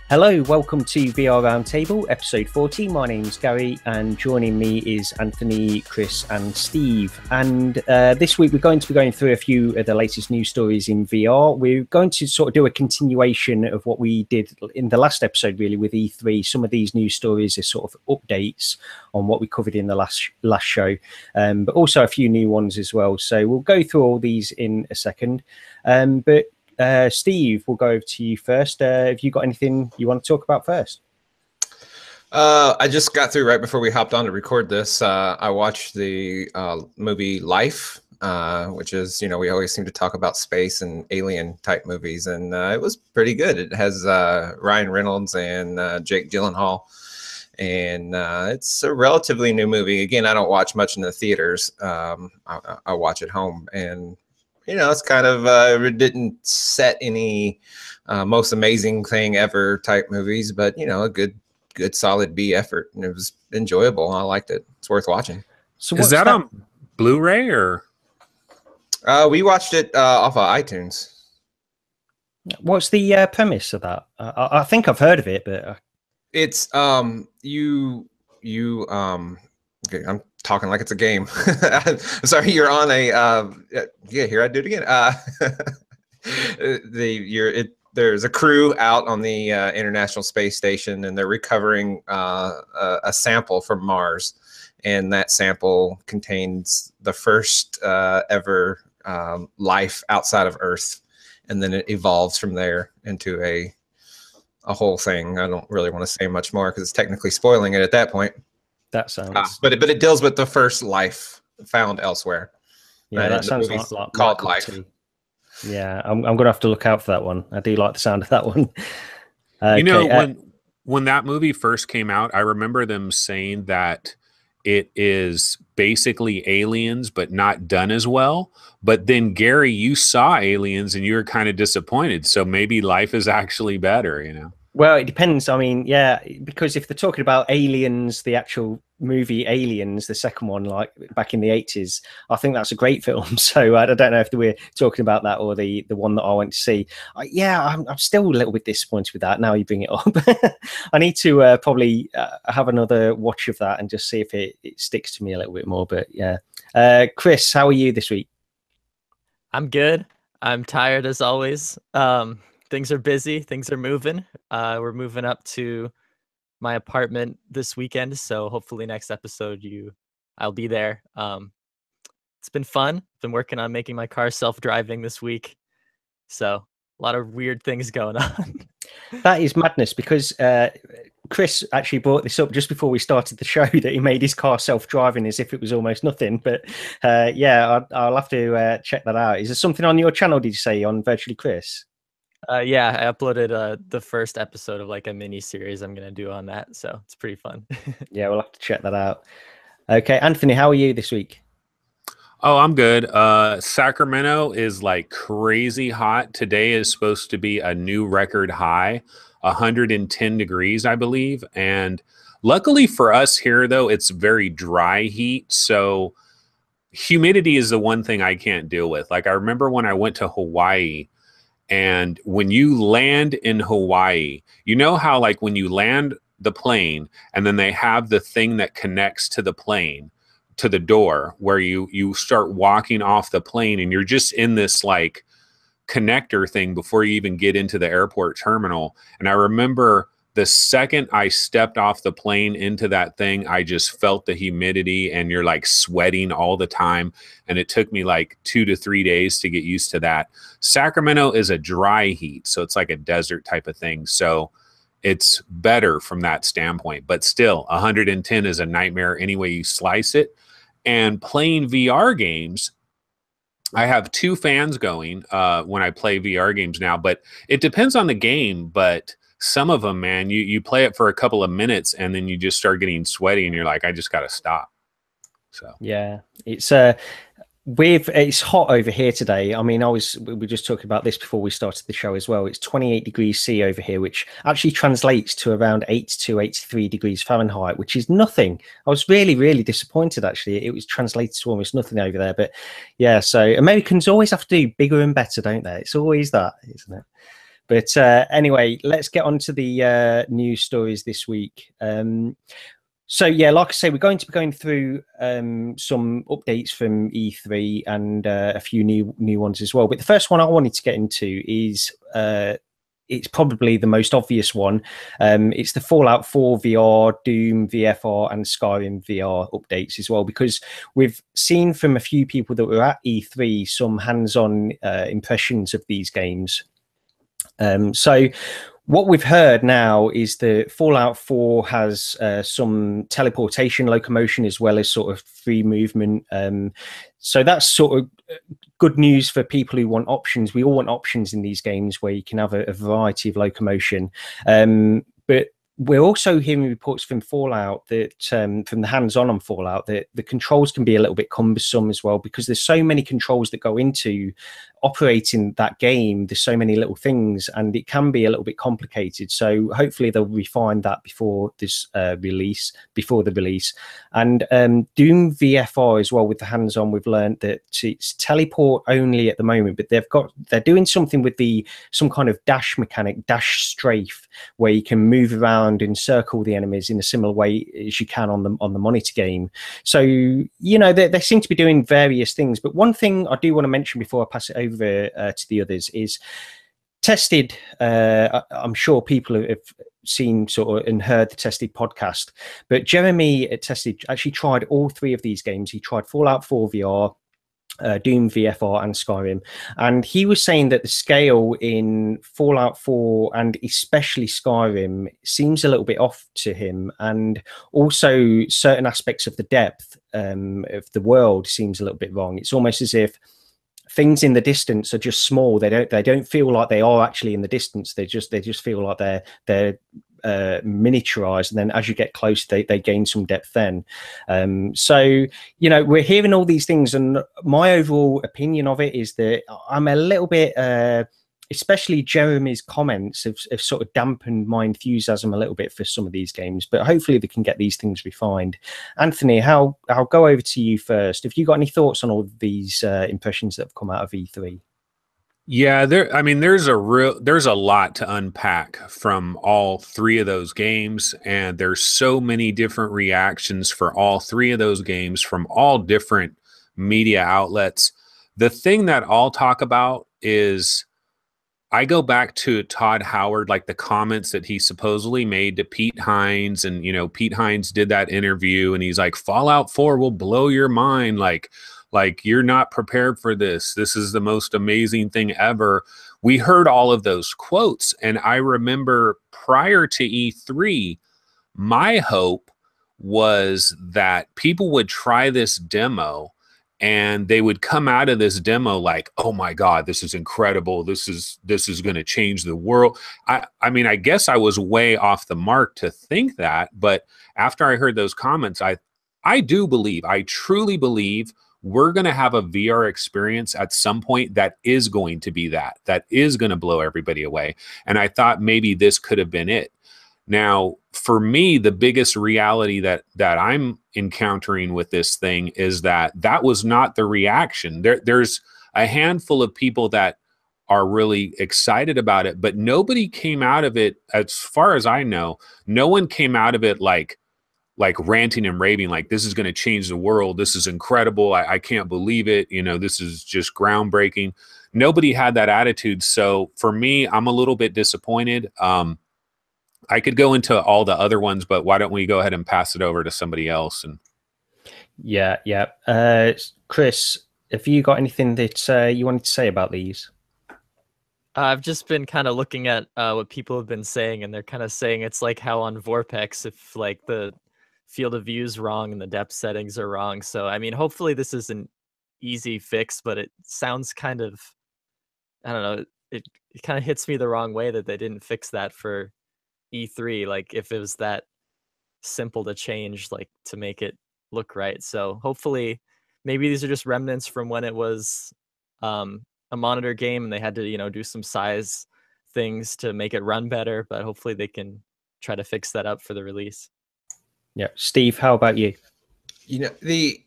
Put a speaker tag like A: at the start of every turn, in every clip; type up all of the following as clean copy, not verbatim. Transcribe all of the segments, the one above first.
A: Hello, welcome to VR Roundtable, episode 40. My name's Gary, and joining me is Anthony, Chris, and Steve. And this week we're going to be going through a few of the latest news stories in VR. We're going to sort of do a continuation of what we did in the last episode, really, with E3. Some of these news stories are sort of updates on what we covered in the last show, but also a few new ones as well. So we'll go through all these in a second. Steve, we'll go over to you first. Have you got anything you want to talk about first?
B: I just got through right before we hopped on to record this. I watched the movie Life, which is, we always seem to talk about space and alien type movies, and it was pretty good. It has Ryan Reynolds and Jake Gyllenhaal, and it's a relatively new movie. Again, I don't watch much in the theaters. I watch at home, and it's kind of, it didn't set any most amazing thing ever type movies, but, a good solid B effort. And it was enjoyable. I liked it. It's worth watching.
C: So is that on Blu-ray or?
B: We watched it off of iTunes.
A: What's the premise of that? I think I've heard of it, but
B: it's okay, I'm talking like it's a game. Sorry, you're on a here I do it again. There's a crew out on the International Space Station, and they're recovering a sample from Mars, and that sample contains the first ever life outside of Earth, and then it evolves from there into a whole thing. I don't really want to say much more because it's technically spoiling it at that point.
A: That sounds,
B: but it deals with the first life found elsewhere.
A: Yeah, that sounds like
B: called Life.
A: Yeah, I'm gonna have to look out for that one. I do like the sound of that one.
C: When that movie first came out, I remember them saying that it is basically Aliens, but not done as well. But then, Gary, you saw Aliens and you were kind of disappointed. So maybe Life is actually better,
A: Well, it depends. I mean, yeah, because if they're talking about Aliens, the actual movie Aliens, the second one, like back in the 80s, I think that's a great film. So I don't know if we're talking about that or the one that I went to see. I'm still a little bit disappointed with that. Now you bring it up. I need to probably have another watch of that and just see if it sticks to me a little bit more. But yeah. Chris, how are you this week?
D: I'm good. I'm tired as always. Things are busy. Things are moving. We're moving up to my apartment this weekend, so hopefully next episode I'll be there. It's been fun. Been working on making my car self-driving this week, so a lot of weird things going on.
A: That is madness because Chris actually brought this up just before we started the show that he made his car self-driving as if it was almost nothing. But I'll have to check that out. Is there something on your channel, did you say, on Virtually Chris?
D: Yeah, I uploaded the first episode of like a mini series I'm gonna do on that, so it's pretty fun.
A: Yeah, we'll have to check that out. Okay, Anthony, how are you this week?
C: Oh, I'm good. Sacramento is like crazy hot. Today is supposed to be a new record high, 110 degrees, I believe. And luckily for us here, though, it's very dry heat, so humidity is the one thing I can't deal with. Like I remember when I went to Hawaii. And when you land in Hawaii, how like when you land the plane and then they have the thing that connects to the plane, to the door where you start walking off the plane and you're just in this like connector thing before you even get into the airport terminal. And I remember the second I stepped off the plane into that thing, I just felt the humidity and you're like sweating all the time. And it took me like 2 to 3 days to get used to that. Sacramento is a dry heat, so it's like a desert type of thing. So it's better from that standpoint, but still 110 is a nightmare any way you slice it. And playing VR games, I have 2 fans going when I play VR games now, but it depends on the game. But some of them, man, you play it for a couple of minutes and then you just start getting sweaty and you're like, I just got to stop. So
A: yeah, it's hot over here today. I mean, we were just talking about this before we started the show as well. It's 28 degrees C over here, which actually translates to around 82, 83 degrees Fahrenheit, which is nothing. I was really, really disappointed, actually. It was translated to almost nothing over there. But yeah, so Americans always have to do bigger and better, don't they? It's always that, isn't it? But anyway, let's get on to the news stories this week. So yeah, like I say, we're going to be going through some updates from E3 and a few new ones as well. But the first one I wanted to get into is it's probably the most obvious one. It's the Fallout 4 VR, Doom VFR, and Skyrim VR updates as well, because we've seen from a few people that were at E3 some hands-on impressions of these games. So what we've heard now is that Fallout 4 has some teleportation locomotion as well as sort of free movement. So that's sort of good news for people who want options. We all want options in these games where you can have a variety of locomotion. But we're also hearing reports from Fallout that from the hands-on on Fallout that the controls can be a little bit cumbersome as well, because there's so many controls that go into operating that game. There's so many little things, and it can be a little bit complicated. So hopefully they'll refine that before this release. And Doom VFR as well, with the hands-on, we've learned that it's teleport only at the moment, but they're doing something with some kind of dash mechanic, dash strafe, where you can move around and circle the enemies in a similar way as you can on the monitor game. So they seem to be doing various things. But one thing I do want to mention before I pass it over to the others is Tested. I'm sure people have seen sort of and heard the Tested podcast, but Jeremy at Tested actually tried all three of these games. He tried Fallout 4 VR, Doom VFR, and Skyrim, and he was saying that the scale in Fallout 4 and especially Skyrim seems a little bit off to him, and also certain aspects of the depth of the world seems a little bit wrong. It's almost as if things in the distance are just small. They don't feel like they are actually in the distance. They just feel like they're miniaturized, and then as you get close they gain some depth then. So we're hearing all these things, and my overall opinion of it is that I'm a little bit especially Jeremy's comments have sort of dampened my enthusiasm a little bit for some of these games, but hopefully they can get these things refined. Anthony, I'll go over to you first. Have you got any thoughts on all of these impressions that have come out of E3?
C: Yeah, there's a lot to unpack from all three of those games, and there's so many different reactions for all three of those games from all different media outlets. The thing that I'll talk about is I go back to Todd Howard, like the comments that he supposedly made to Pete Hines, and Pete Hines did that interview, and he's like, Fallout 4 will blow your mind, like you're not prepared for this. This is the most amazing thing ever. We heard all of those quotes, and I remember prior to E3, my hope was that people would try this demo and they would come out of this demo like, oh my God, this is incredible. This is going to change the world. I mean, I guess I was way off the mark to think that, but after I heard those comments, I truly believe we're going to have a VR experience at some point that is going to be that is going to blow everybody away. And I thought maybe this could have been it. Now, for me, the biggest reality that I'm encountering with this thing is that was not the reaction. There's a handful of people that are really excited about it, but nobody came out of it, as far as I know, no one came out of it like ranting and raving, like this is going to change the world. This is incredible. I can't believe it. This is just groundbreaking. Nobody had that attitude. So for me, I'm a little bit disappointed. I could go into all the other ones, but why don't we go ahead and pass it over to somebody else? And
A: yeah. Chris, have you got anything that you wanted to say about these?
D: I've just been kind of looking at what people have been saying, and they're kind of saying it's like how on Vorpex, if like the field of view is wrong and the depth settings are wrong. So I mean, hopefully this is an easy fix, but it sounds kind of, I don't know, it kind of hits me the wrong way that they didn't fix that for E3, like if it was that simple to change, like to make it look right. So hopefully maybe these are just remnants from when it was a monitor game and they had to do some size things to make it run better, but hopefully they can try to fix that up for the release.
A: Yeah. Steve, how about you?
B: You know, the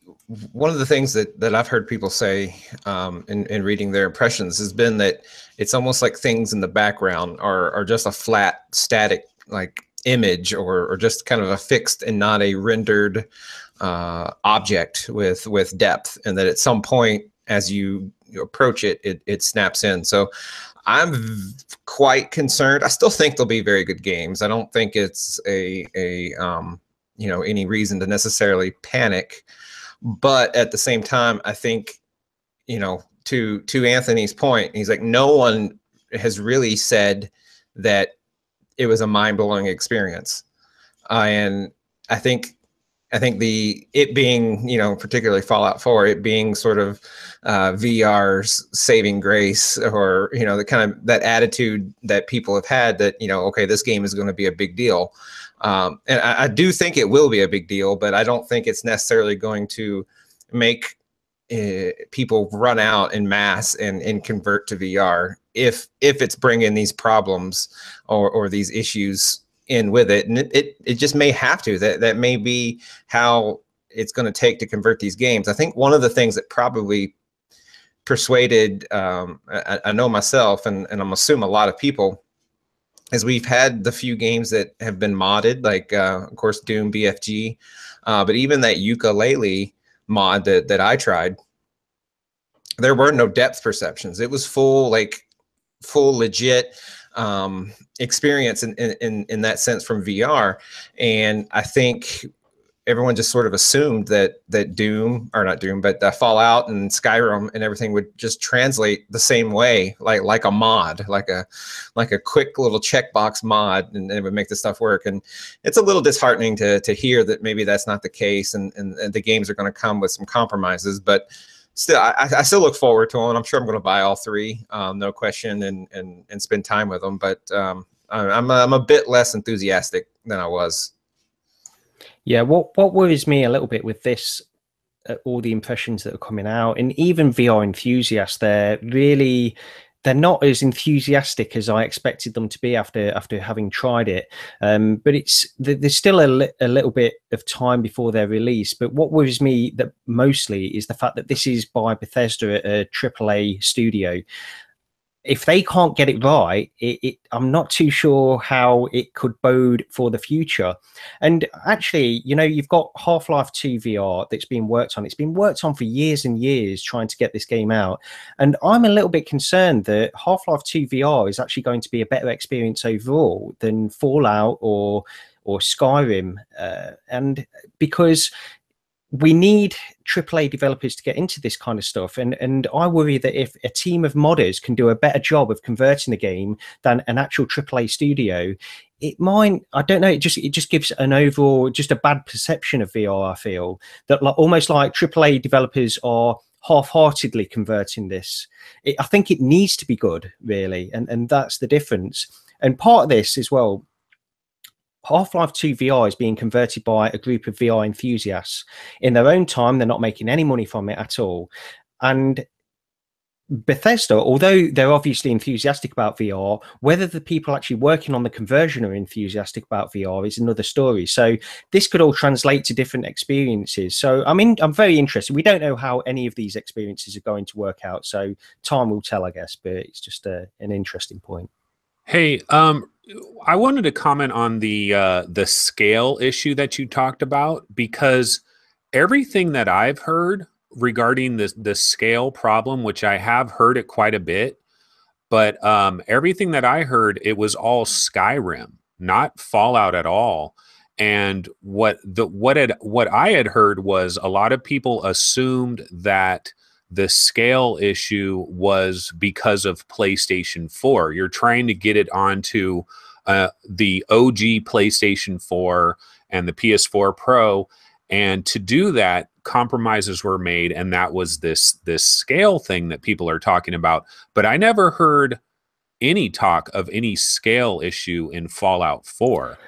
B: one of the things that I've heard people say in reading their impressions has been that it's almost like things in the background are just a flat, static like image or just kind of a fixed and not a rendered object with depth, and that at some point as you approach it, it snaps in. So I'm quite concerned. I still think they'll be very good games. I don't think it's a you know, any reason to necessarily panic, but at the same time, I think, you know, to Anthony's point, he's like, no one has really said that it was a mind-blowing experience, and I think it being, you know, particularly Fallout 4, it being sort of VR's saving grace, or, you know, the kind of that attitude that people have had that, you know, okay, this game is going to be a big deal. And I do think it will be a big deal, but I don't think it's necessarily going to make people run out in mass and convert to VR if it's bringing these problems or these issues in with it. And it just may have to. That may be how it's going to take to convert these games. I think one of the things that probably persuaded, I know myself, and I'm assuming a lot of people, is we've had the few games that have been modded, like of course Doom BFG, but even that ukulele mod that I tried, there were no depth perceptions. It was full legit experience in that sense from VR. And I think everyone just sort of assumed that Doom, or not Doom, but Fallout and Skyrim and everything would just translate the same way, like a mod, like a quick little checkbox mod, and it would make the stuff work. And it's a little disheartening to hear that maybe that's not the case, and the games are going to come with some compromises. But still, I still look forward to them. I'm sure I'm going to buy all three, no question, and spend time with them. But I'm a bit less enthusiastic than I was.
A: Yeah, what worries me a little bit with this, all the impressions that are coming out, and even VR enthusiasts, they're not as enthusiastic as I expected them to be after having tried it. But there's still a little bit of time before their release. But what worries me that mostly is the fact that this is by Bethesda, a AAA studio. If they can't get it right, I'm not too sure how it could bode for the future. And actually, you know, you've got Half-Life 2 VR that's been worked on. It's been worked on for years and years trying to get this game out. And I'm a little bit concerned that Half-Life 2 VR is actually going to be a better experience overall than Fallout or Skyrim. And because we need AAA developers to get into this kind of stuff, and I worry that if a team of modders can do a better job of converting the game than an actual AAA studio, it might, I don't know, it just gives an overall, just a bad perception of VR. I feel that almost like AAA developers are half-heartedly converting this. I think it needs to be good, really, and that's the difference. And part of this as well, Half-Life 2 VR is being converted by a group of VR enthusiasts. In their own time, they're not making any money from it at all. And Bethesda, although they're obviously enthusiastic about VR, whether the people actually working on the conversion are enthusiastic about VR is another story. So this could all translate to different experiences. So I'm very interested. We don't know how any of these experiences are going to work out. So time will tell, I guess, but it's just an interesting point.
C: Hey, I wanted to comment on the scale issue that you talked about, because everything that I've heard regarding the scale problem, which I have heard it quite a bit, but everything that I heard, it was all Skyrim, not Fallout at all. And what I had heard was a lot of people assumed that the scale issue was because of PlayStation 4. You're trying to get it onto the OG PlayStation 4 and the PS4 Pro, and to do that, compromises were made, and that was this scale thing that people are talking about. But I never heard any talk of any scale issue in Fallout 4.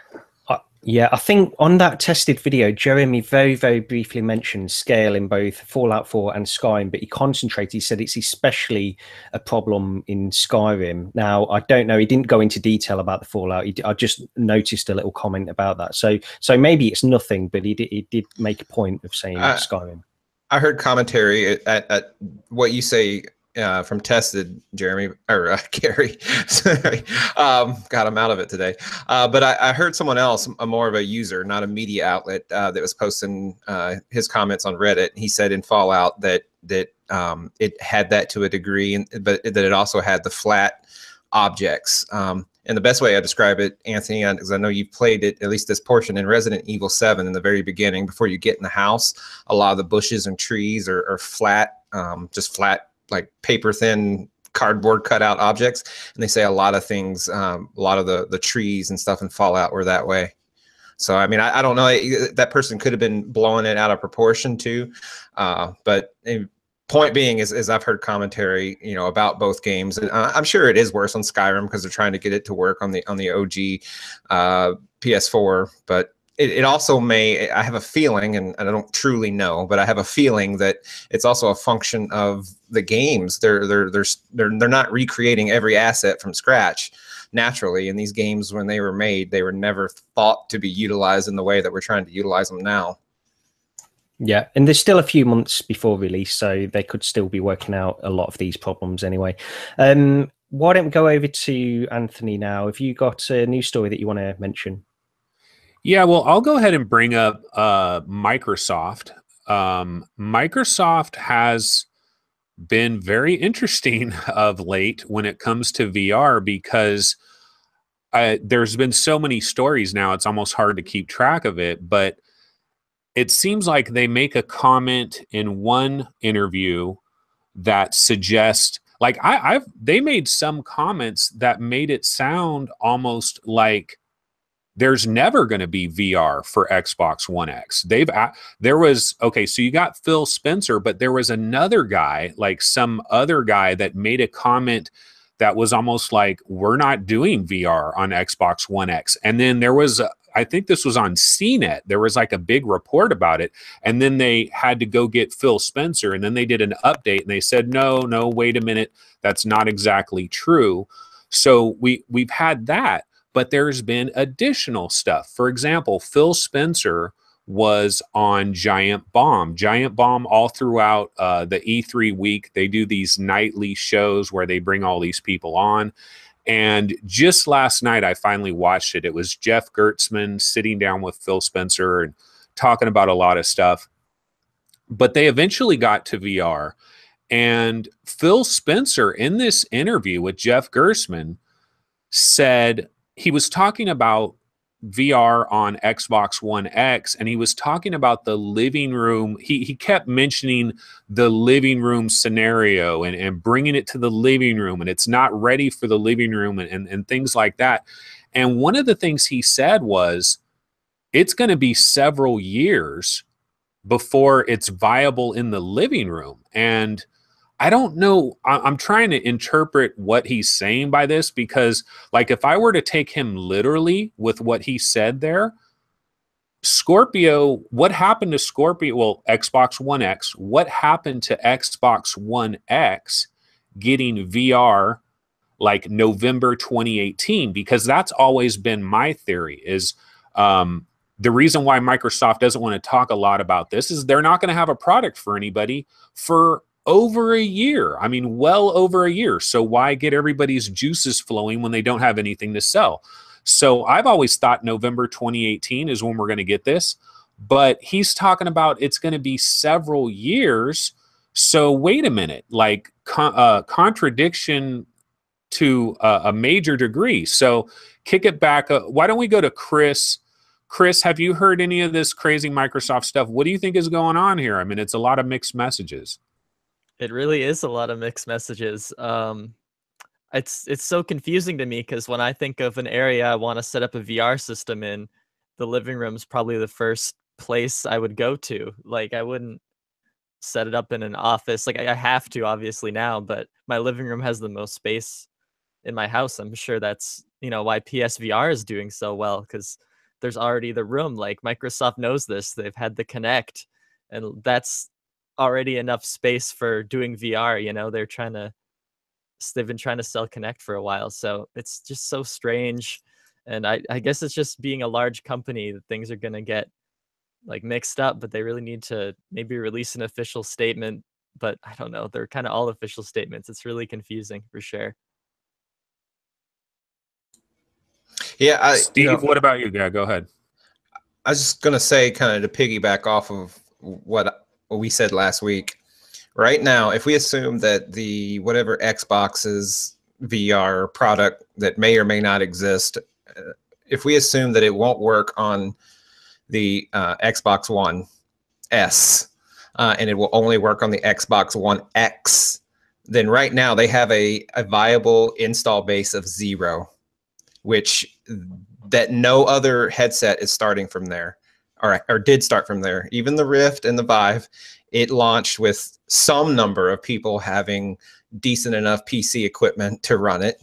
A: Yeah, I think on that tested video, Jeremy very, very briefly mentioned scale in both Fallout 4 and Skyrim, but he concentrated, he said it's especially a problem in Skyrim. Now, I don't know, he didn't go into detail about the Fallout. I just noticed a little comment about that. So maybe it's nothing, but he did make a point of saying Skyrim.
B: I heard commentary at what you say from Tested, Jeremy, or Gary. Sorry. God, I'm out of it today. But I heard someone else, more of a user, not a media outlet, that was posting his comments on Reddit. He said in Fallout that it had that to a degree, but that it also had the flat objects. And the best way I describe it, Anthony, because I know you've played it, at least this portion in Resident Evil 7 in the very beginning, before you get in the house, a lot of the bushes and trees are flat, just flat, like paper thin cardboard cutout objects. And they say a lot of things, a lot of the trees and stuff in Fallout were that way. So, I mean, I don't know, that person could have been blowing it out of proportion too. But point being is I've heard commentary, you know, about both games. And I'm sure it is worse on Skyrim because they're trying to get it to work on the OG PS4. But it also may, I have a feeling, and I don't truly know, but I have a feeling that it's also a function of the games. They're not recreating every asset from scratch naturally. And these games, when they were made, they were never thought to be utilized in the way that we're trying to utilize them now.
A: Yeah, and there's still a few months before release, so they could still be working out a lot of these problems anyway. Why don't we go over to Anthony now? Have you got a news story that you want to mention?
C: Yeah, well, I'll go ahead and bring up Microsoft. Microsoft has been very interesting of late when it comes to VR because there's been so many stories now, it's almost hard to keep track of it, but it seems like they make a comment in one interview that suggests, like they made some comments that made it sound almost like there's never going to be VR for Xbox One X. So you got Phil Spencer, but there was another guy, like some other guy that made a comment that was almost like, we're not doing VR on Xbox One X. And then there was I think this was on CNET. There was like a big report about it. And then they had to go get Phil Spencer. And then they did an update and they said, no, wait a minute. That's not exactly true. So we've had that, but there's been additional stuff. For example, Phil Spencer was on Giant Bomb. Giant Bomb all throughout the E3 week. They do these nightly shows where they bring all these people on. And just last night, I finally watched it. It was Jeff Gertzman sitting down with Phil Spencer and talking about a lot of stuff. But they eventually got to VR. And Phil Spencer, in this interview with Jeff Gertzman, said he was talking about VR on Xbox One X, and he was talking about the living room. He kept mentioning the living room scenario and bringing it to the living room, and it's not ready for the living room and things like that. And one of the things he said was, it's going to be several years before it's viable in the living room. And I don't know. I'm trying to interpret what he's saying by this, because like if I were to take him literally with what he said there, Scorpio, what happened to Scorpio? Well, Xbox One X, what happened to Xbox One X getting VR like November 2018? Because that's always been my theory is the reason why Microsoft doesn't want to talk a lot about this is they're not going to have a product for anybody for over a year. I mean, well over a year. So why get everybody's juices flowing when they don't have anything to sell? So I've always thought November 2018 is when we're going to get this, but he's talking about it's going to be several years. So wait a minute, like contradiction to a major degree. So kick it back. Why don't we go to Chris? Chris, have you heard any of this crazy Microsoft stuff? What do you think is going on here? I mean, it's a lot of mixed messages.
D: It really is a lot of mixed messages. It's so confusing to me because when I think of an area I want to set up a VR system in, the living room is probably the first place I would go to. Like I wouldn't set it up in an office. Like I have to obviously now, but my living room has the most space in my house. I'm sure that's, why PSVR is doing so well, because there's already the room. Like Microsoft knows this. They've had the Kinect, and that's already enough space for doing VR. You know, they've been trying to sell Kinect for a while. So it's just so strange. And I guess it's just being a large company that things are going to get like mixed up, but they really need to maybe release an official statement. But I don't know. They're kind of all official statements. It's really confusing for sure.
B: Yeah,
C: Steve, what about you? Yeah, go ahead.
B: I was just gonna say, kind of to piggyback off of what we said last week. Right now, if we assume that the whatever Xbox's VR product that may or may not exist, if we assume that it won't work on the Xbox One S and it will only work on the Xbox One X, then right now they have a viable install base of 0, which that no other headset is starting from there, or did start from there. Even the Rift and the Vive, it launched with some number of people having decent enough PC equipment to run it,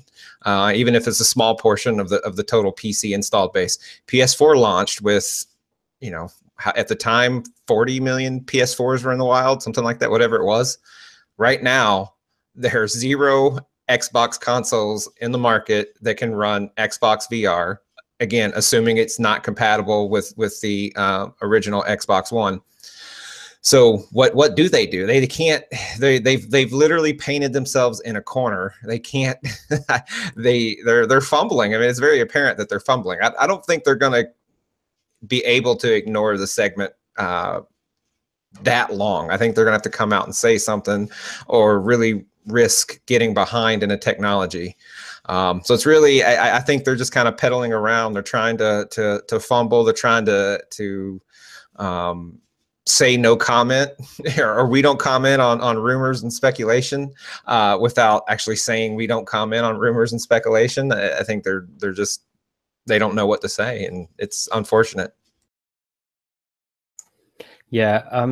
B: even if it's a small portion of the total PC installed base. PS4 launched with, you know, at the time 40 million PS4s were in the wild, something like that, whatever it was. Right now, there's 0 Xbox consoles in the market that can run Xbox VR. Again, assuming it's not compatible with the original Xbox One. So what do? They can't. They've literally painted themselves in a corner. They can't. they're fumbling. I mean, it's very apparent that they're fumbling. I don't think they're going to be able to ignore the segment that long. I think they're going to have to come out and say something, or really risk getting behind in a technology. So it's really, I think they're just kind of pedaling around. They're trying to fumble. They're trying to say no comment, or we don't comment on rumors and speculation, without actually saying we don't comment on rumors and speculation. I think they don't know what to say, and it's unfortunate.
A: Yeah,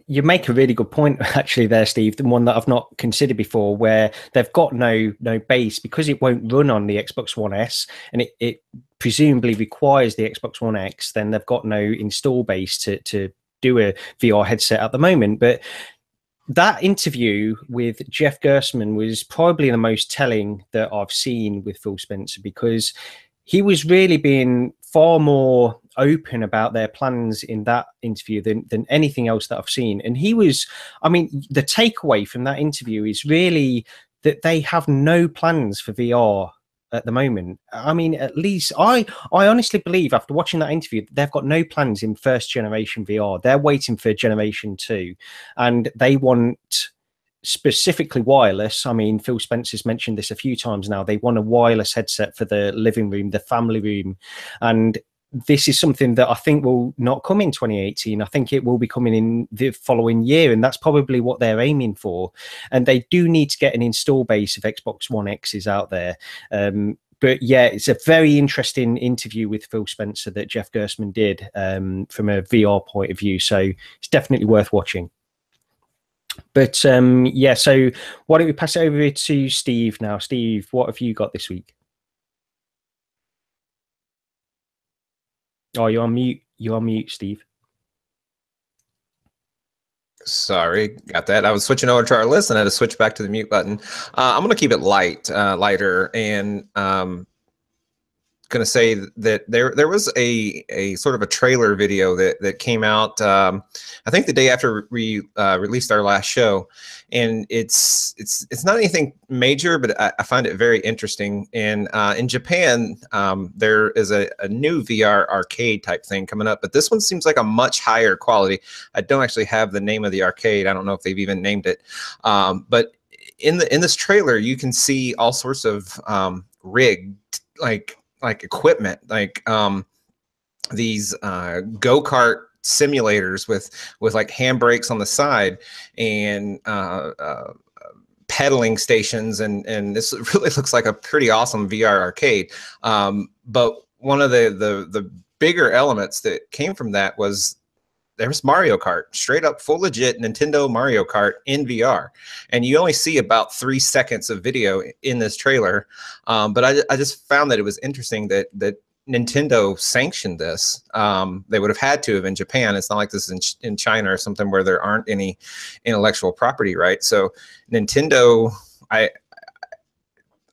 A: you make a really good point actually there, Steve, the one that I've not considered before, where they've got no base because it won't run on the Xbox One S, and it presumably requires the Xbox One X. Then they've got no install base to do a VR headset at the moment. But that interview with Jeff Gerstmann was probably the most telling that I've seen with Phil Spencer, because he was really being far more open about their plans in that interview than anything else that I've seen. And he was, I mean, the takeaway from that interview is really that they have no plans for VR at the moment. I mean, at least I honestly believe, after watching that interview, they've got no plans in first generation VR. They're waiting for generation 2, and they want specifically wireless. I mean, Phil Spencer's mentioned this a few times now. They want a wireless headset for the living room, the family room. And this is something that I think will not come in 2018. I think it will be coming in the following year, and that's probably what they're aiming for. And they do need to get an install base of Xbox One X's out there. But yeah, it's a very interesting interview with Phil Spencer that Jeff Gerstmann did from a VR point of view. So it's definitely worth watching. But yeah, so why don't we pass it over to Steve now? Steve, what have you got this week? Oh, you're on mute. You're on mute, Steve.
B: Sorry, got that. I was switching over to our list and I had to switch back to the mute button. I'm going to keep it lighter, and going to say that there was a sort of a trailer video that came out I think the day after we released our last show, and it's not anything major, but I find it very interesting. And in Japan, there is a new VR arcade type thing coming up, but this one seems like a much higher quality. I don't actually have the name of the arcade. I don't know if they've even named it, but in this trailer you can see all sorts of rigged like equipment, like these go-kart simulators with like handbrakes on the side, and pedaling stations, and this really looks like a pretty awesome VR arcade. But one of the bigger elements that came from that was there was Mario Kart, straight up full legit Nintendo Mario Kart in VR. And you only see about 3 seconds of video in this trailer. But I just found that it was interesting that Nintendo sanctioned this. They would have had to have in Japan. It's not like this is in China or something where there aren't any intellectual property rights. So Nintendo, I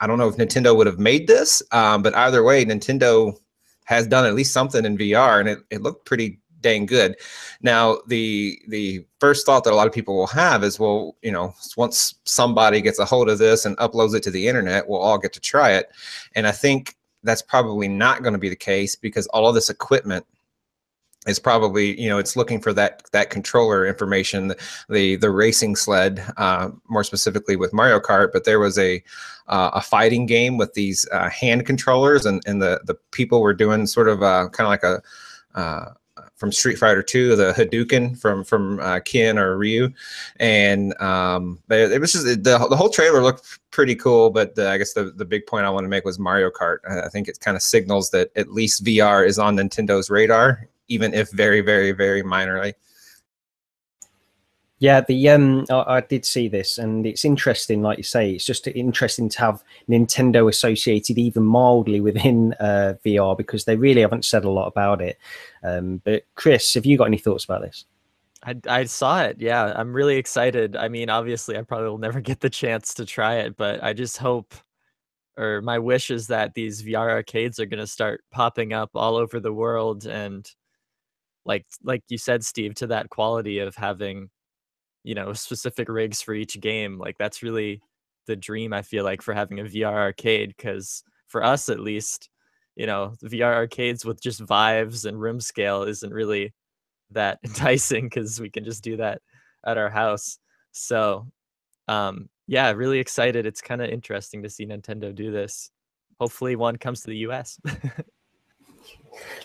B: don't know if Nintendo would have made this, but either way, Nintendo has done at least something in VR, and it looked pretty dang good. Now, the first thought that a lot of people will have is, well, you know, once somebody gets a hold of this and uploads it to the internet, we'll all get to try it. And I think that's probably not going to be the case, because all of this equipment is probably, you know, it's looking for that controller information, the racing sled, more specifically with Mario Kart. But there was a fighting game with these hand controllers, and the people were doing sort of kind of like a from Street Fighter 2, the Hadouken from Ken or Ryu, and it was just the whole trailer looked pretty cool. But I guess the big point I want to make was Mario Kart. I think it kind of signals that at least VR is on Nintendo's radar, even if very, very, very minorly.
A: Yeah, I did see this, and it's interesting, like you say. It's just interesting to have Nintendo associated even mildly within VR, because they really haven't said a lot about it. But Chris, have you got any thoughts about this?
D: I saw it. Yeah, I'm really excited. I mean, obviously, I probably will never get the chance to try it, but I just hope, or my wish is that these VR arcades are going to start popping up all over the world, and like you said, Steve, to that quality of having, you know, specific rigs for each game. Like, that's really the dream, I feel like, for having a VR arcade, because for us at least, you know, the VR arcades with just Vives and room scale isn't really that enticing, because we can just do that at our house. So yeah, really excited. It's kind of interesting to see Nintendo do this. Hopefully one comes to the US.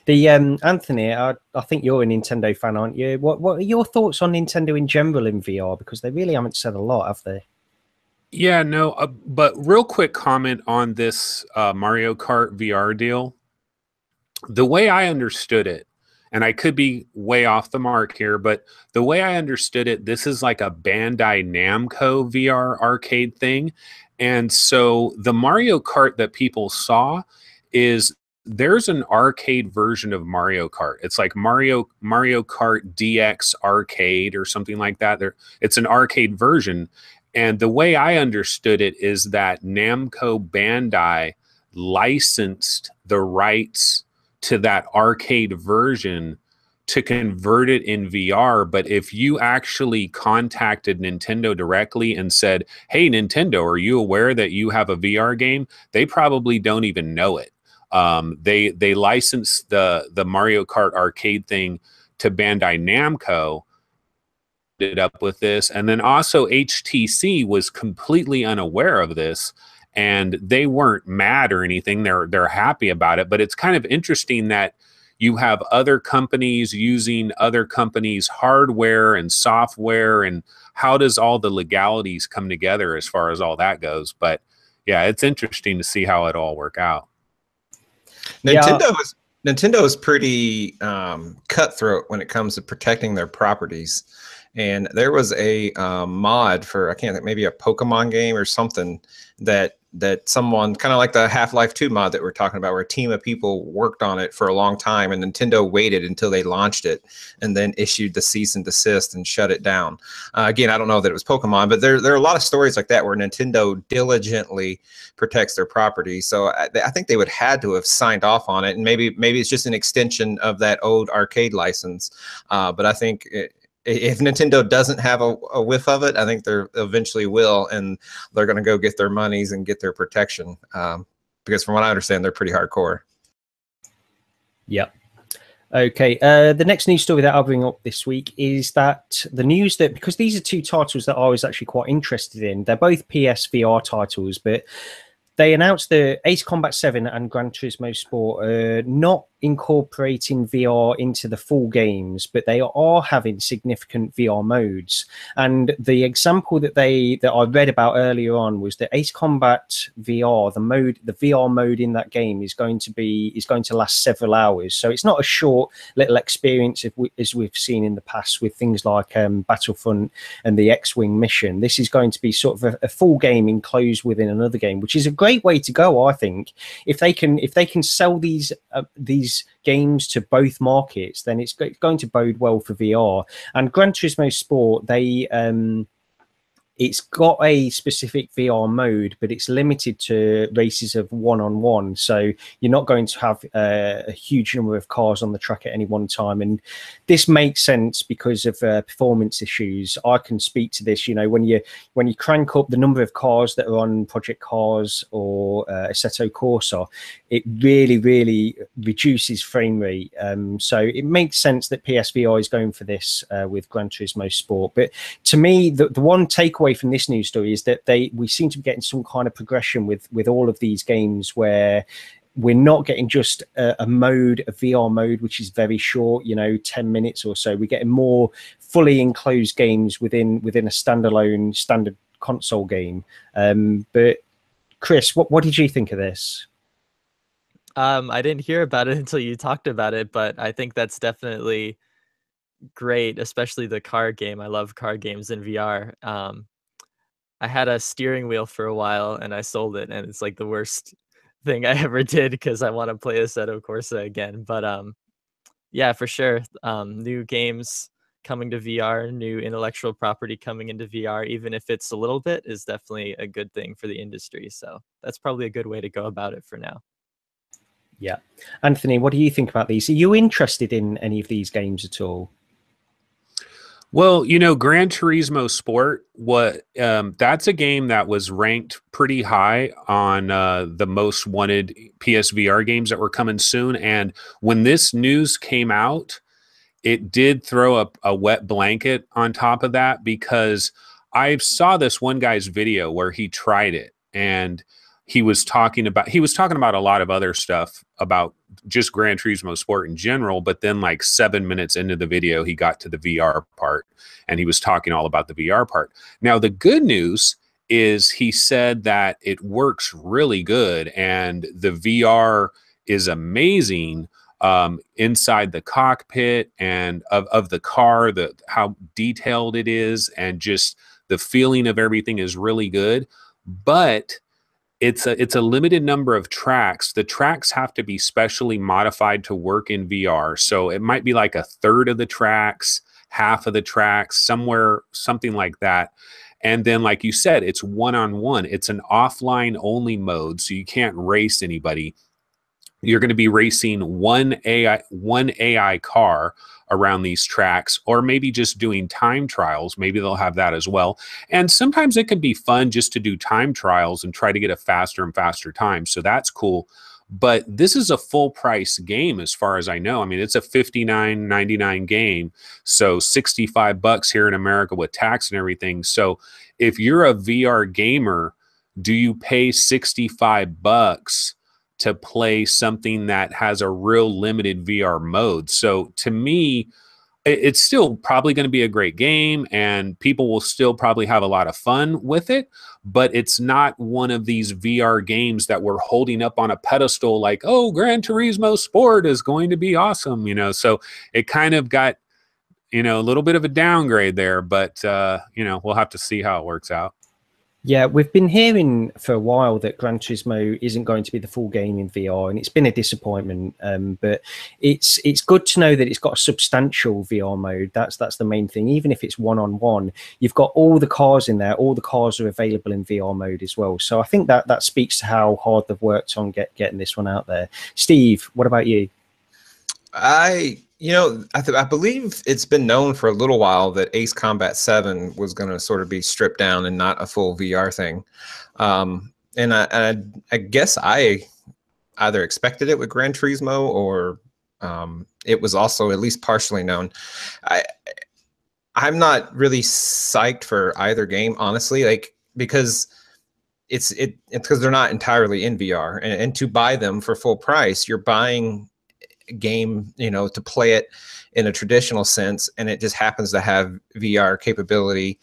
A: Anthony, I think you're a Nintendo fan, aren't you? What are your thoughts on Nintendo in general in VR? Because they really haven't said a lot, have they?
C: Yeah, no, but real quick comment on this Mario Kart VR deal. The way I understood it, and I could be way off the mark here, but the way I understood it, this is like a Bandai Namco VR arcade thing. And so the Mario Kart that people saw is, there's an arcade version of Mario Kart. It's like Mario Kart DX Arcade or something like that. It's an arcade version. And the way I understood it is that Namco Bandai licensed the rights to that arcade version to convert it in VR. But if you actually contacted Nintendo directly and said, hey, Nintendo, are you aware that you have a VR game? They probably don't even know it. They licensed the Mario Kart arcade thing to Bandai Namco, did up with this, and then also HTC was completely unaware of this, and they weren't mad or anything. They're happy about it. But it's kind of interesting that you have other companies using other companies' hardware and software, and how does all the legalities come together as far as all that goes? But yeah, it's interesting to see how it all work out.
B: Nintendo is pretty cutthroat when it comes to protecting their properties. And there was a mod for, I can't think, maybe a Pokemon game or something that someone, kind of like the Half-Life 2 mod that we're talking about, where a team of people worked on it for a long time, and Nintendo waited until they launched it and then issued the cease and desist and shut it down. Again, I don't know that it was Pokemon, but there are a lot of stories like that where Nintendo diligently protects their property. So I think they would had to have signed off on it, and maybe it's just an extension of that old arcade license. But I think if Nintendo doesn't have a whiff of it, I think they eventually will, and they're going to go get their monies and get their protection, because from what I understand, they're pretty hardcore.
A: Yep. Okay. The next news story that I'll bring up this week is that the news that, because these are two titles that I was actually quite interested in, they're both PSVR titles, but they announced the Ace Combat 7 and Gran Turismo Sport are not incorporating VR into the full games, but they are having significant VR modes. And the example that I read about earlier on was that Ace Combat VR, the VR mode in that game is going to last several hours. So it's not a short little experience as we've seen in the past with things like Battlefront and the X-Wing mission. This is going to be sort of a full game enclosed within another game, which is a great way to go, I think. If they can sell these games to both markets, then it's going to bode well for VR. And Gran Turismo Sport, it's got a specific VR mode, but it's limited to races of one-on-one. So you're not going to have a huge number of cars on the track at any one time. And this makes sense because of performance issues. I can speak to this. When you crank up the number of cars that are on Project Cars or Assetto Corsa, it really, really reduces frame rate. So it makes sense that PSVR is going for this with Gran Turismo Sport. But to me, the one takeaway from this news story is that we seem to be getting some kind of progression with all of these games, where we're not getting just a VR mode, which is very short, 10 minutes or so. We're getting more fully enclosed games within a standalone standard console game. But Chris, what did you think of this?
D: I didn't hear about it until you talked about it, but I think that's definitely great, especially the car game. I love car games in VR. I had a steering wheel for a while and I sold it, and it's like the worst thing I ever did because I want to play Assetto Corsa again. But yeah, for sure. New games coming to VR, new intellectual property coming into VR, even if it's a little bit, is definitely a good thing for the industry. So that's probably a good way to go about it for now.
A: Yeah. Anthony, what do you think about these? Are you interested in any of these games at all?
C: Well, Gran Turismo Sport, that's a game that was ranked pretty high on the most wanted PSVR games that were coming soon. And when this news came out, it did throw up a wet blanket on top of that, because I saw this one guy's video where he tried it, and he was talking about a lot of other stuff about just Gran Turismo Sport in general, but then like 7 minutes into the video, he got to the VR part, and he was talking all about the VR part. Now, the good news is he said that it works really good, and the VR is amazing inside the cockpit and of the car, how detailed it is, and just the feeling of everything is really good. But it's a limited number of tracks. The tracks have to be specially modified to work in VR. So it might be like a third of the tracks, half of the tracks, something like that. And then, like you said, it's one-on-one. It's an offline only mode, so you can't race anybody. You're going to be racing one AI car around these tracks, or maybe just doing time trials. Maybe they'll have that as well. And sometimes it can be fun just to do time trials and try to get a faster and faster time. So that's cool. But this is a full price game as far as I know. I mean, it's a $59.99 game. So $65 here in America with tax and everything. So if you're a VR gamer, do you pay $65 to play something that has a real limited VR mode? So to me, it's still probably going to be a great game, and people will still probably have a lot of fun with it, but it's not one of these VR games that we're holding up on a pedestal like, oh, Gran Turismo Sport is going to be awesome, so it kind of got, a little bit of a downgrade there, but we'll have to see how it works out.
A: Yeah, we've been hearing for a while that Gran Turismo isn't going to be the full game in VR, and it's been a disappointment. But it's good to know that it's got a substantial VR mode. That's the main thing. Even if it's one-on-one, you've got all the cars in there. All the cars are available in VR mode as well. So I think that speaks to how hard they've worked on getting this one out there. Steve, what about you?
B: I believe it's been known for a little while that Ace Combat 7 was going to sort of be stripped down and not a full VR thing. And I guess I either expected it with Gran Turismo, or it was also at least partially known. I'm not really psyched for either game, honestly, because it's because they're not entirely in VR, and to buy them for full price, you're buying game, you know, to play it in a traditional sense, and it just happens to have VR capability.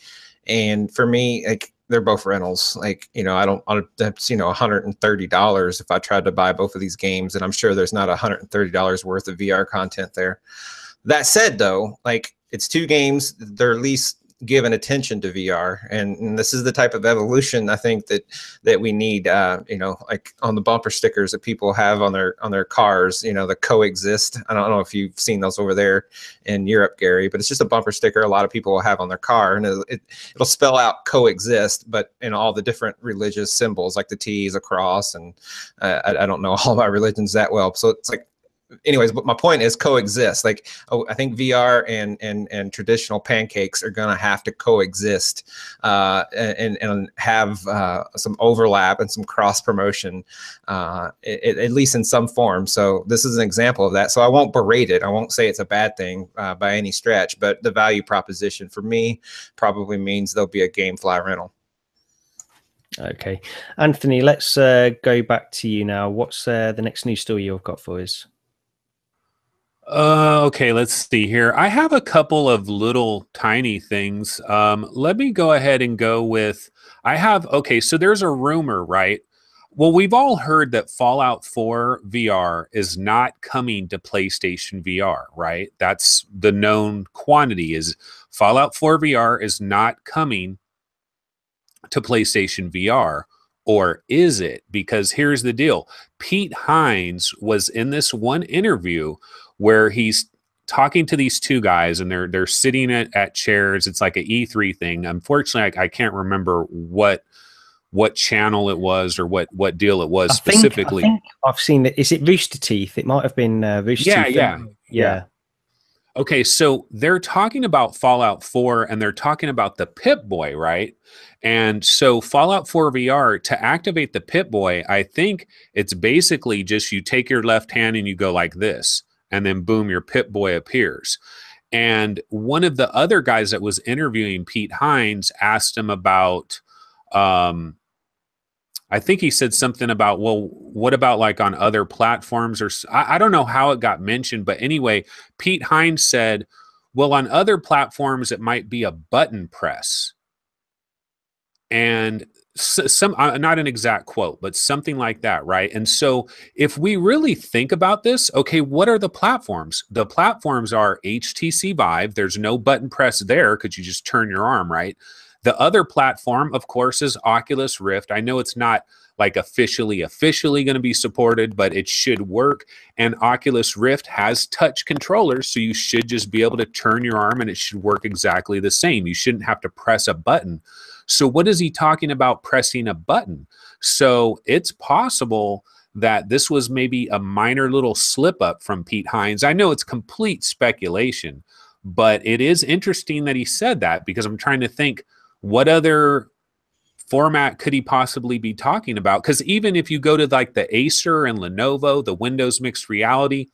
B: And for me, like, they're both rentals. Like, you know, that's, you know, $130 if I tried to buy both of these games, and I'm sure there's not $130 worth of VR content there. That said, though, like, it's two games, they're at least given attention to VR, and this is the type of evolution I think that we need. You know, like on the bumper stickers that people have on their cars, you know, the coexist. I don't know if you've seen those over there in Europe, Gary, but it's just a bumper sticker a lot of people will have on their car, and it'll spell out coexist, but in all the different religious symbols, like the T is a cross, and I don't know all my religions that well, so it's like. Anyways, but my point is coexist. Like, I think VR and traditional pancakes are going to have to coexist and have some overlap and some cross promotion, at least in some form. So this is an example of that. So I won't berate it. I won't say it's a bad thing by any stretch, but the value proposition for me probably means there'll be a GameFly rental.
A: Okay, Anthony, let's go back to you now. What's the next news story you've got for us?
C: Okay, let's see here. I have a couple of little tiny things. Let me go ahead and go with, okay, so there's a rumor, right? Well, we've all heard that Fallout 4 VR is not coming to PlayStation VR, right? That's the known quantity, is Fallout 4 VR is not coming to PlayStation VR. Or is it? Because here's the deal. Pete Hines was in this one interview where he's talking to these two guys, and they're sitting at chairs. It's like an E3 thing. Unfortunately, I can't remember what channel it was or what deal it was specifically.
A: I think I've seen it. Is it Rooster Teeth? It might have been Rooster Teeth. Yeah.
C: Okay, so they're talking about Fallout 4, and they're talking about the Pip-Boy, right? And so Fallout 4 VR, to activate the Pip-Boy, I think it's basically just you take your left hand and you go like this, and then boom, your Pip-Boy appears. And one of the other guys that was interviewing Pete Hines asked him about, I think he said something about, well, what about like on other platforms? Or I don't know how it got mentioned, but anyway, Pete Hines said, well, on other platforms, it might be a button press. And some, not an exact quote, but something like that, right? And so if we really think about this, okay, what are the platforms? The platforms are HTC Vive. There's no button press there because you just turn your arm, right? The other platform, of course, is Oculus Rift. I know it's not like officially going to be supported, but it should work. And Oculus Rift has touch controllers, so you should just be able to turn your arm and it should work exactly the same. You shouldn't have to press a button. So what is he talking about pressing a button? So it's possible that this was maybe a minor little slip up from Pete Hines. I know it's complete speculation, but it is interesting that he said that, because I'm trying to think, what other format could he possibly be talking about? Because even if you go to like the Acer and Lenovo, the Windows mixed reality,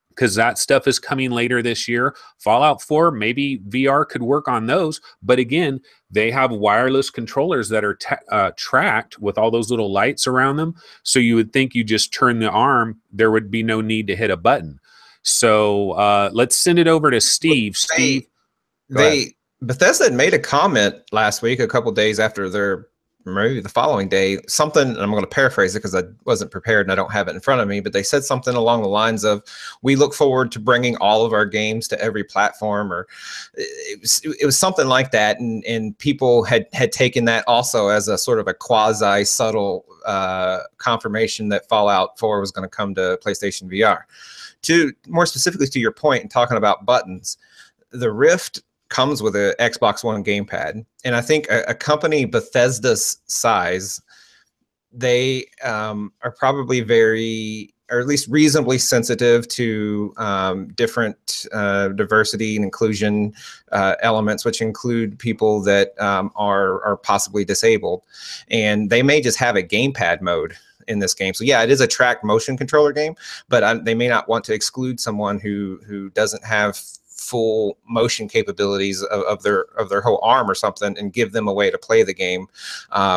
C: because that stuff is coming later this year, Fallout 4, maybe VR could work on those. But again, they have wireless controllers that are tracked with all those little lights around them. So you would think you just turn the arm, there would be no need to hit a button. So let's send it over to Steve. Steve,
B: Bethesda had made a comment last week, a couple days after their, maybe the following day, something, and I'm going to paraphrase it because I wasn't prepared and I don't have it in front of me, but they said something along the lines of, we look forward to bringing all of our games to every platform, or it was something like that. And people had taken that also as a sort of a quasi subtle confirmation that Fallout 4 was going to come to PlayStation VR. To more specifically to your point and talking about buttons, the Rift comes with an Xbox One gamepad, and I think a company Bethesda's size, they are probably very, or at least reasonably sensitive to different diversity and inclusion elements, which include people that are possibly disabled, and they may just have a gamepad mode in this game. So yeah, it is a tracked motion controller game, but they may not want to exclude someone who doesn't have full motion capabilities of their whole arm or something, and give them a way to play the game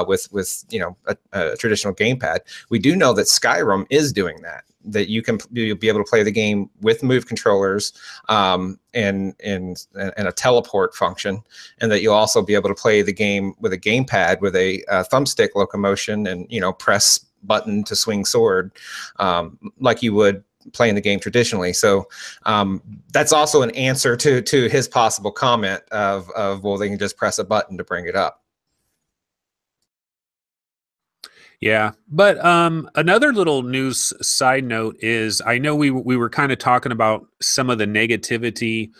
B: with you know, a traditional gamepad. We do know that Skyrim is doing that. That you'll be able to play the game with Move controllers and a teleport function, and that you'll also be able to play the game with a gamepad with a thumbstick locomotion, and, you know, press button to swing sword like you would playing the game traditionally. So that's also an answer to his possible comment of well, they can just press a button to bring it up.
C: Yeah, but another little news side note is, I know we were kind of talking about some of the negativity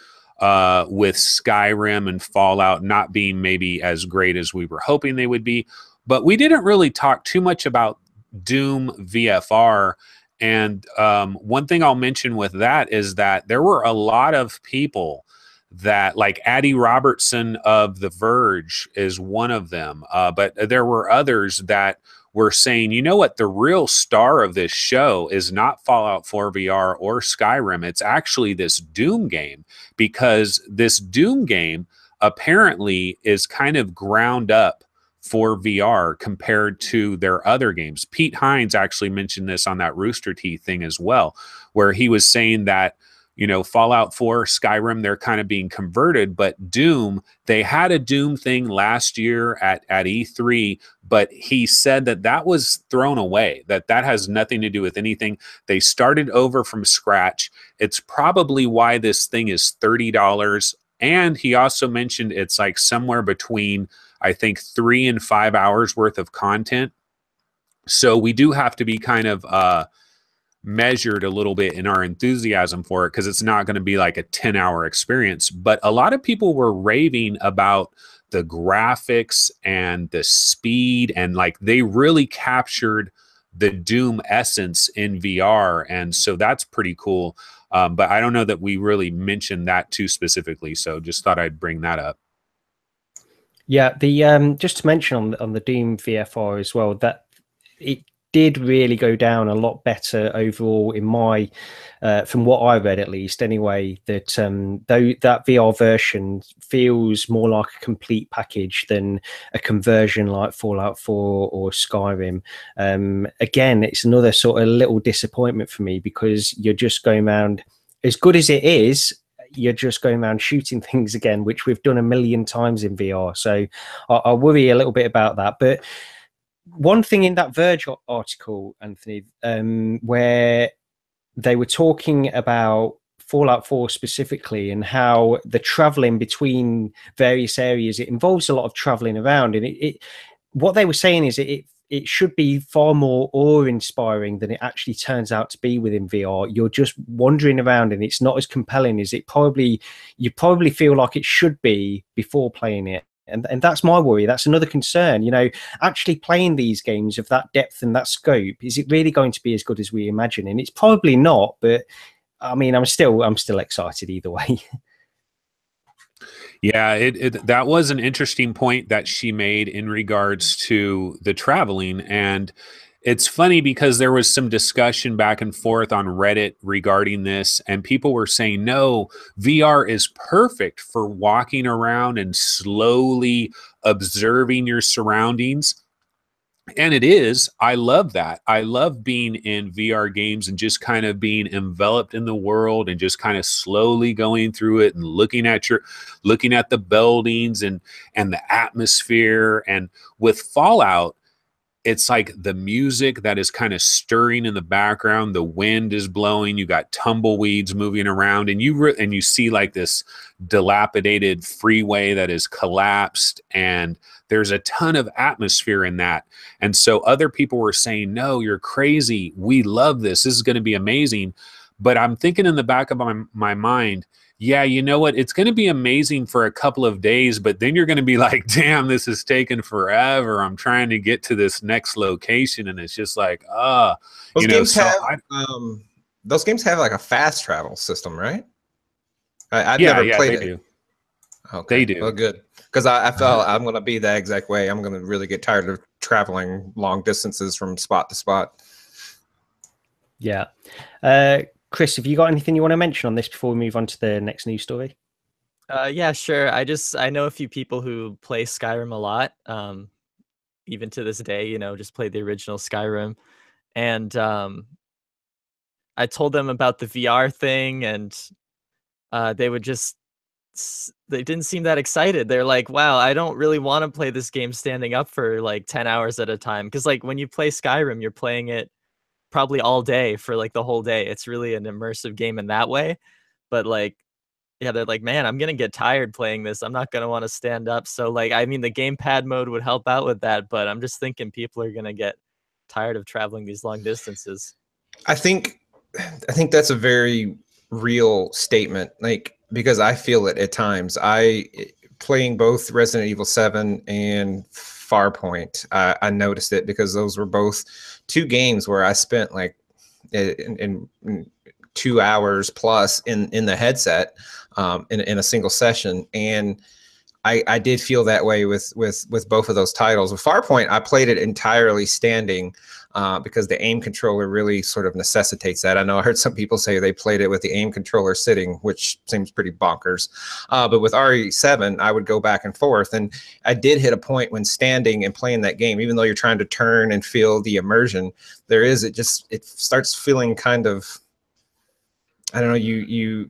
C: with Skyrim and Fallout not being maybe as great as we were hoping they would be, but we didn't really talk too much about Doom VFR. And one thing I'll mention with that is that there were a lot of people that, like Addie Robertson of The Verge is one of them, but there were others that were saying, you know what, the real star of this show is not Fallout 4 VR or Skyrim. It's actually this Doom game, because this Doom game apparently is kind of ground up for VR compared to their other games. Pete Hines actually mentioned this on that Rooster Teeth thing as well, where he was saying that, you know, Fallout 4, Skyrim, they're kind of being converted, but Doom, they had a Doom thing last year at E3, but he said that that was thrown away, that has nothing to do with anything. They started over from scratch. It's probably why this thing is $30. And he also mentioned it's like somewhere between, I think, 3 and 5 hours worth of content. So we do have to be kind of measured a little bit in our enthusiasm for it, because it's not going to be like a 10-hour experience. But a lot of people were raving about the graphics and the speed, and like they really captured the Doom essence in VR, and so that's pretty cool. But I don't know that we really mentioned that too specifically, so just thought I'd bring that up.
A: Yeah, the just to mention on the Doom VFR as well, that it did really go down a lot better overall in my from what I read, at least anyway, that though that VR version feels more like a complete package than a conversion like Fallout 4 or Skyrim. Again, it's another sort of little disappointment for me, because you're just going around, as good as it is, you're just going around shooting things again, which we've done a million times in VR. So I worry a little bit about that. But one thing in that Verge article, Anthony, where they were talking about Fallout 4 specifically, and how the traveling between various areas, it involves a lot of traveling around. And what they were saying is it should be far more awe-inspiring than it actually turns out to be within VR. You're just wandering around, and it's not as compelling as you probably feel like it should be before playing it. And that's my worry. That's another concern. You know, actually playing these games of that depth and that scope, is it really going to be as good as we imagine? And it's probably not, but I mean, I'm still excited either way.
C: Yeah, that was an interesting point that she made in regards to the traveling. And it's funny because there was some discussion back and forth on Reddit regarding this, and people were saying, no, VR is perfect for walking around and slowly observing your surroundings. And it is. I love that. I love being in VR games and just kind of being enveloped in the world and just kind of slowly going through it and looking at the buildings and the atmosphere. And with Fallout, it's like the music that is kind of stirring in the background. The wind is blowing. You got tumbleweeds moving around, and you see like this dilapidated freeway that is collapsed, and there's a ton of atmosphere in that. And so other people were saying, no, you're crazy. We love this. This is going to be amazing. But I'm thinking in the back of my mind, yeah, you know what? It's going to be amazing for a couple of days, but then you're going to be like, damn, this is taking forever. I'm trying to get to this next location, and it's just like,
B: those games have like a fast travel system, right? I've never played it.
C: Do.
B: Okay.
C: They do.
B: Well, good. Because I felt I'm going to be that exact way. I'm going to really get tired of traveling long distances from spot to spot.
A: Yeah. Chris, have you got anything you want to mention on this before we move on to the next news story?
D: Yeah, sure. I know a few people who play Skyrim a lot. Even to this day, just play the original Skyrim. And I told them about the VR thing, and they would just they didn't seem that excited. They're like, "Wow, I don't really want to play this game standing up for like 10 hours at a time." Because like when you play Skyrim, you're playing it probably all day for like the whole day. It's really an immersive game in that way. But like, yeah, they're like, "Man, I'm gonna get tired playing this. I'm not gonna want to stand up." So like, I mean, the gamepad mode would help out with that, but I'm just thinking people are gonna get tired of traveling these long distances.
B: I think that's a very real statement, like, because I feel it at times. Playing both Resident Evil 7 and Farpoint, I noticed it because those were both two games where I spent like in 2 hours plus in the headset, in a single session. And I did feel that way with both of those titles. With Farpoint, I played it entirely standing, because the aim controller really sort of necessitates that. I know I heard some people say they played it with the aim controller sitting, which seems pretty bonkers. But with RE7, I would go back and forth. And I did hit a point when standing and playing that game, even though you're trying to turn and feel the immersion, it starts feeling kind of, I don't know,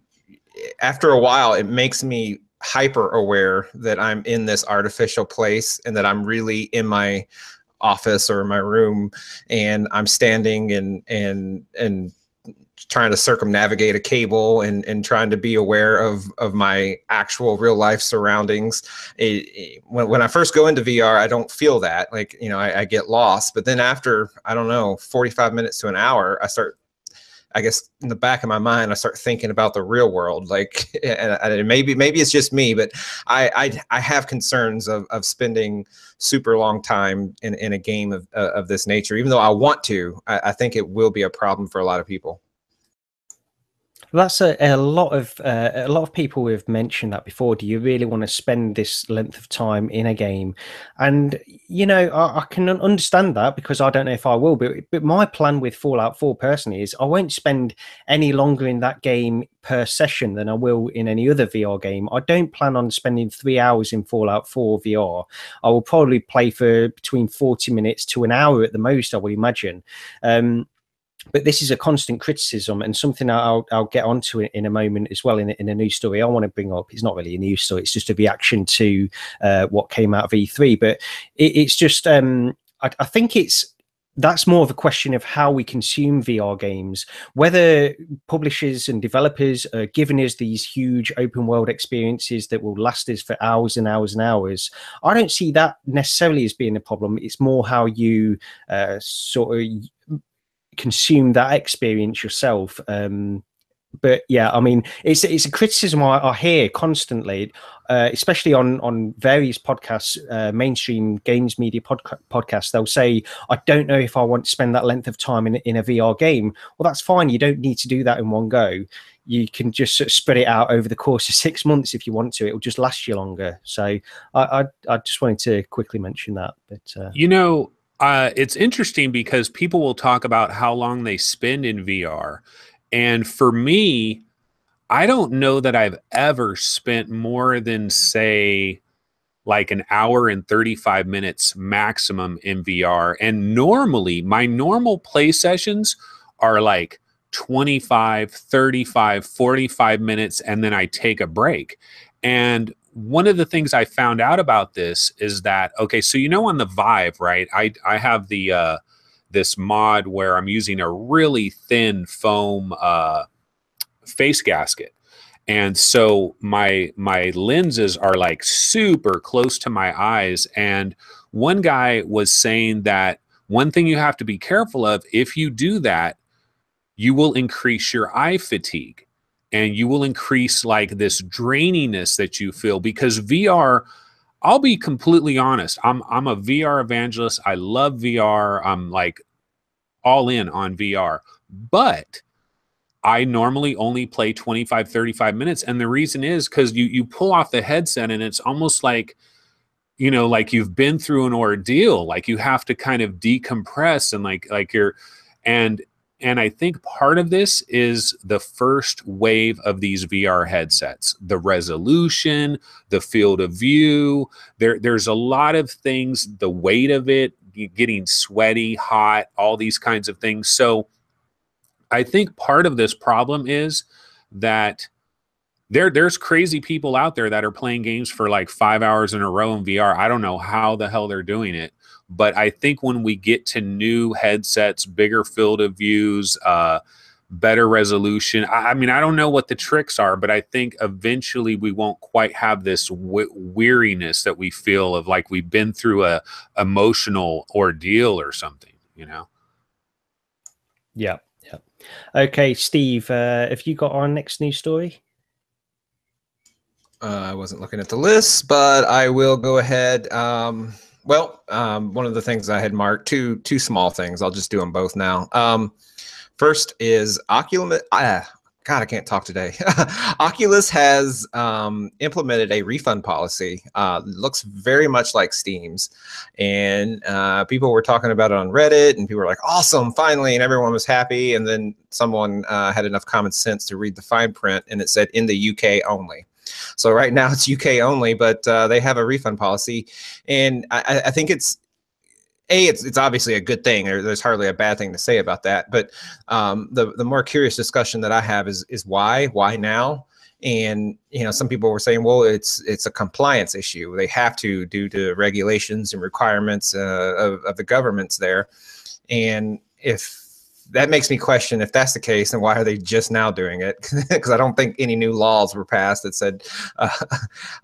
B: after a while, it makes me hyper aware that I'm in this artificial place and that I'm really in my office or my room, and I'm standing and trying to circumnavigate a cable and trying to be aware of my actual real life surroundings. When I first go into VR, I don't feel that, like, I get lost. But then after, I don't know, 45 minutes to an hour, I guess in the back of my mind, I start thinking about the real world. Like, and maybe it's just me, but I have concerns of spending super long time in a game of this nature. Even though I want to, I think it will be a problem for a lot of people.
A: That's a lot of people have mentioned that before. Do you really want to spend this length of time in a game? And I can understand that, because I don't know if I will. But my plan with Fallout 4 personally is I won't spend any longer in that game per session than I will in any other VR game. I don't plan on spending 3 hours in Fallout 4 VR. I will probably play for between 40 minutes to an hour at the most, I would imagine. But this is a constant criticism, and something I'll get onto in a moment as well. In a news story I want to bring up, it's not really a news story, it's just a reaction to what came out of E3. But it's just I think that's more of a question of how we consume VR games, whether publishers and developers are giving us these huge open world experiences that will last us for hours and hours and hours. I don't see that necessarily as being a problem. It's more how you sort of consume that experience yourself. But yeah, I mean, it's a criticism I hear constantly, especially on various podcasts, mainstream games media podcasts. They'll say, I don't know if I want to spend that length of time in a VR game. Well, that's fine. You don't need to do that in one go. You can just sort of spread it out over the course of 6 months if you want to. It will just last you longer. So I just wanted to quickly mention that. But
C: it's interesting because people will talk about how long they spend in VR. And for me, I don't know that I've ever spent more than, say, like an hour and 35 minutes maximum in VR. And normally, my normal play sessions are like 25, 35, 45 minutes, and then I take a break. And one of the things I found out about this is that, okay, so on the Vive, right? I have the this mod where I'm using a really thin foam face gasket. And so my lenses are like super close to my eyes. And one guy was saying that one thing you have to be careful of, if you do that, you will increase your eye fatigue. And you will increase like this draininess that you feel, because VR, I'll be completely honest, I'm a VR evangelist. I love VR. I'm like all in on VR, but I normally only play 25, 35 minutes. And the reason is because you pull off the headset and it's almost like, like you've been through an ordeal. Like you have to kind of decompress and like you're, and And I think part of this is the first wave of these VR headsets, the resolution, the field of view. There's a lot of things, the weight of it, getting sweaty, hot, all these kinds of things. So I think part of this problem is that there's crazy people out there that are playing games for like 5 hours in a row in VR. I don't know how the hell they're doing it. But I think when we get to new headsets, bigger field of views, better resolution, I mean, I don't know what the tricks are, but I think eventually we won't quite have this weariness that we feel of like we've been through a emotional ordeal or something, you know?
A: Yeah. Yeah. Okay, Steve, have you got our next news story?
B: I wasn't looking at the list, but I will go ahead. One of the things I had marked, two small things. I'll just do them both now. First is Oculus. God, I can't talk today. Oculus has implemented a refund policy. Looks very much like Steam's, and people were talking about it on Reddit, and people were like, "Awesome, finally!" and everyone was happy. And then someone had enough common sense to read the fine print, and it said in the UK only. So right now it's UK only, but they have a refund policy, and I think it's obviously a good thing. There's hardly a bad thing to say about that. But the more curious discussion that I have is why now? And some people were saying, well, it's a compliance issue. They have to due to regulations and requirements of the governments there. And if that makes me question, if that's the case, then why are they just now doing it? Because I don't think any new laws were passed that said,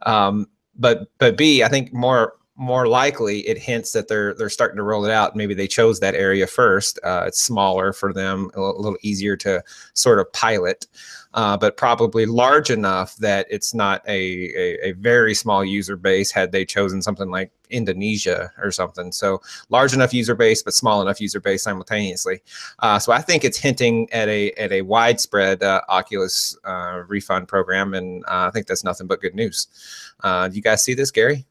B: but B, I think more likely it hints that they're starting to roll it out. Maybe they chose that area first. It's smaller for them, a little easier to sort of pilot, but probably large enough that it's not a very small user base had they chosen something like Indonesia or something. So large enough user base, but small enough user base simultaneously. So I think it's hinting at a widespread Oculus refund program, and I think that's nothing but good news. Do you guys see this, Gary?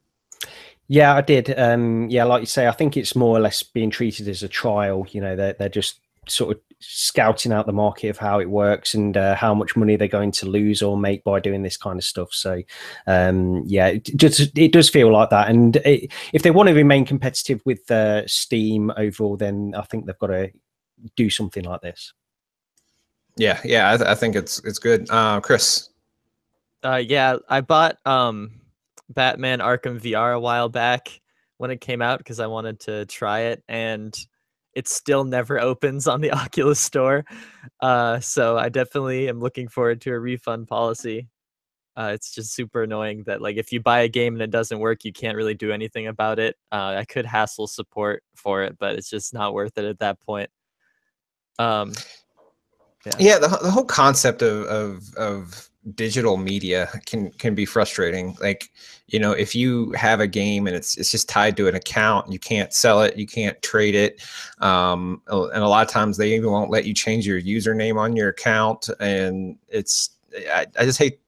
A: Yeah, I did. Yeah, like you say, I think it's more or less being treated as a trial. They're just sort of scouting out the market of how it works and how much money they're going to lose or make by doing this kind of stuff. So, yeah, it does feel like that. And if they want to remain competitive with Steam overall, then I think they've got to do something like this.
B: Yeah, I think it's good. Chris?
D: Yeah, I bought Batman Arkham VR a while back when it came out because I wanted to try it, and it still never opens on the Oculus store. So I definitely am looking forward to a refund policy. It's just super annoying that like if you buy a game and it doesn't work, you can't really do anything about it. I could hassle support for it, but it's just not worth it at that point.
B: Yeah, the whole concept of digital media can be frustrating. Like, if you have a game and it's just tied to an account, you can't sell it, you can't trade it, and a lot of times they even won't let you change your username on your account. And I just hate.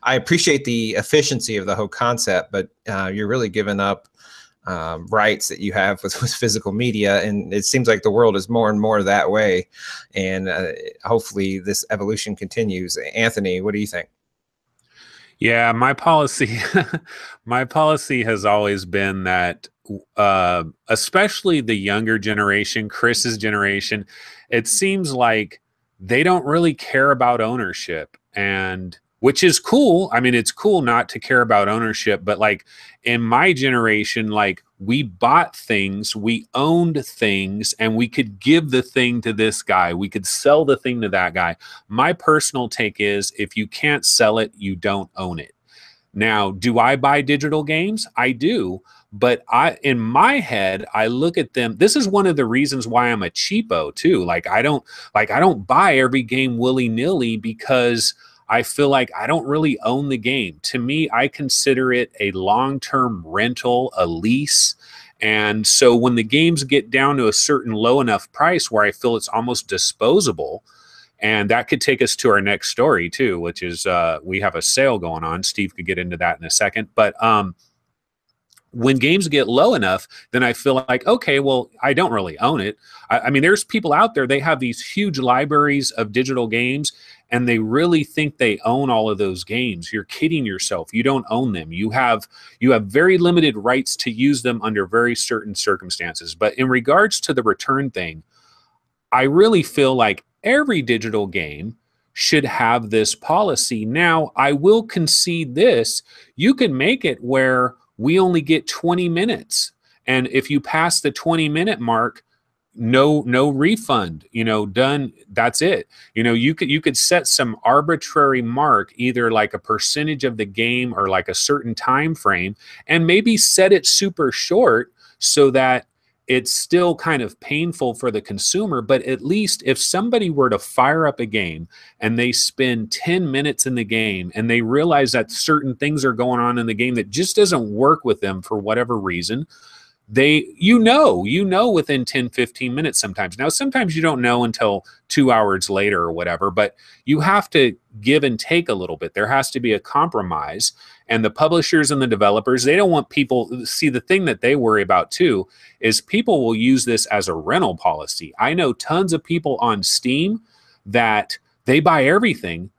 B: I appreciate the efficiency of the whole concept, but you're really giving up rights that you have with physical media, and it seems like the world is more and more that way, and hopefully this evolution continues. Anthony, what do you think?
C: Yeah, my policy has always been that especially the younger generation, Chris's generation, it seems like they don't really care about ownership, and which is cool. I mean, it's cool not to care about ownership, but like in my generation, like we bought things, we owned things, and we could give the thing to this guy. We could sell the thing to that guy. My personal take is if you can't sell it, you don't own it. Now, do I buy digital games? I do. But in my head, I look at them. This is one of the reasons why I'm a cheapo too. I don't buy every game willy-nilly because I feel like I don't really own the game. To me, I consider it a long-term rental, a lease. And so when the games get down to a certain low enough price where I feel it's almost disposable, and that could take us to our next story too, which is we have a sale going on. Steve could get into that in a second. But when games get low enough, then I feel like, okay, well, I don't really own it. I mean, there's people out there, they have these huge libraries of digital games, and they really think they own all of those games. You're kidding yourself. You don't own them. You have very limited rights to use them under very certain circumstances. But in regards to the return thing, I really feel like every digital game should have this policy. Now, I will concede this. You can make it where we only get 20 minutes. And if you pass the 20-minute mark, no refund, done. That's it. You could set some arbitrary mark, either like a percentage of the game or like a certain time frame, and maybe set it super short so that it's still kind of painful for the consumer. But at least if somebody were to fire up a game and they spend 10 minutes in the game and they realize that certain things are going on in the game that just doesn't work with them for whatever reason, they, within 10, 15 minutes sometimes. Now, sometimes you don't know until 2 hours later or whatever, but you have to give and take a little bit. There has to be a compromise. And the publishers and the developers, they don't want people, see, the thing that they worry about too is people will use this as a rental policy. I know tons of people on Steam that they buy everything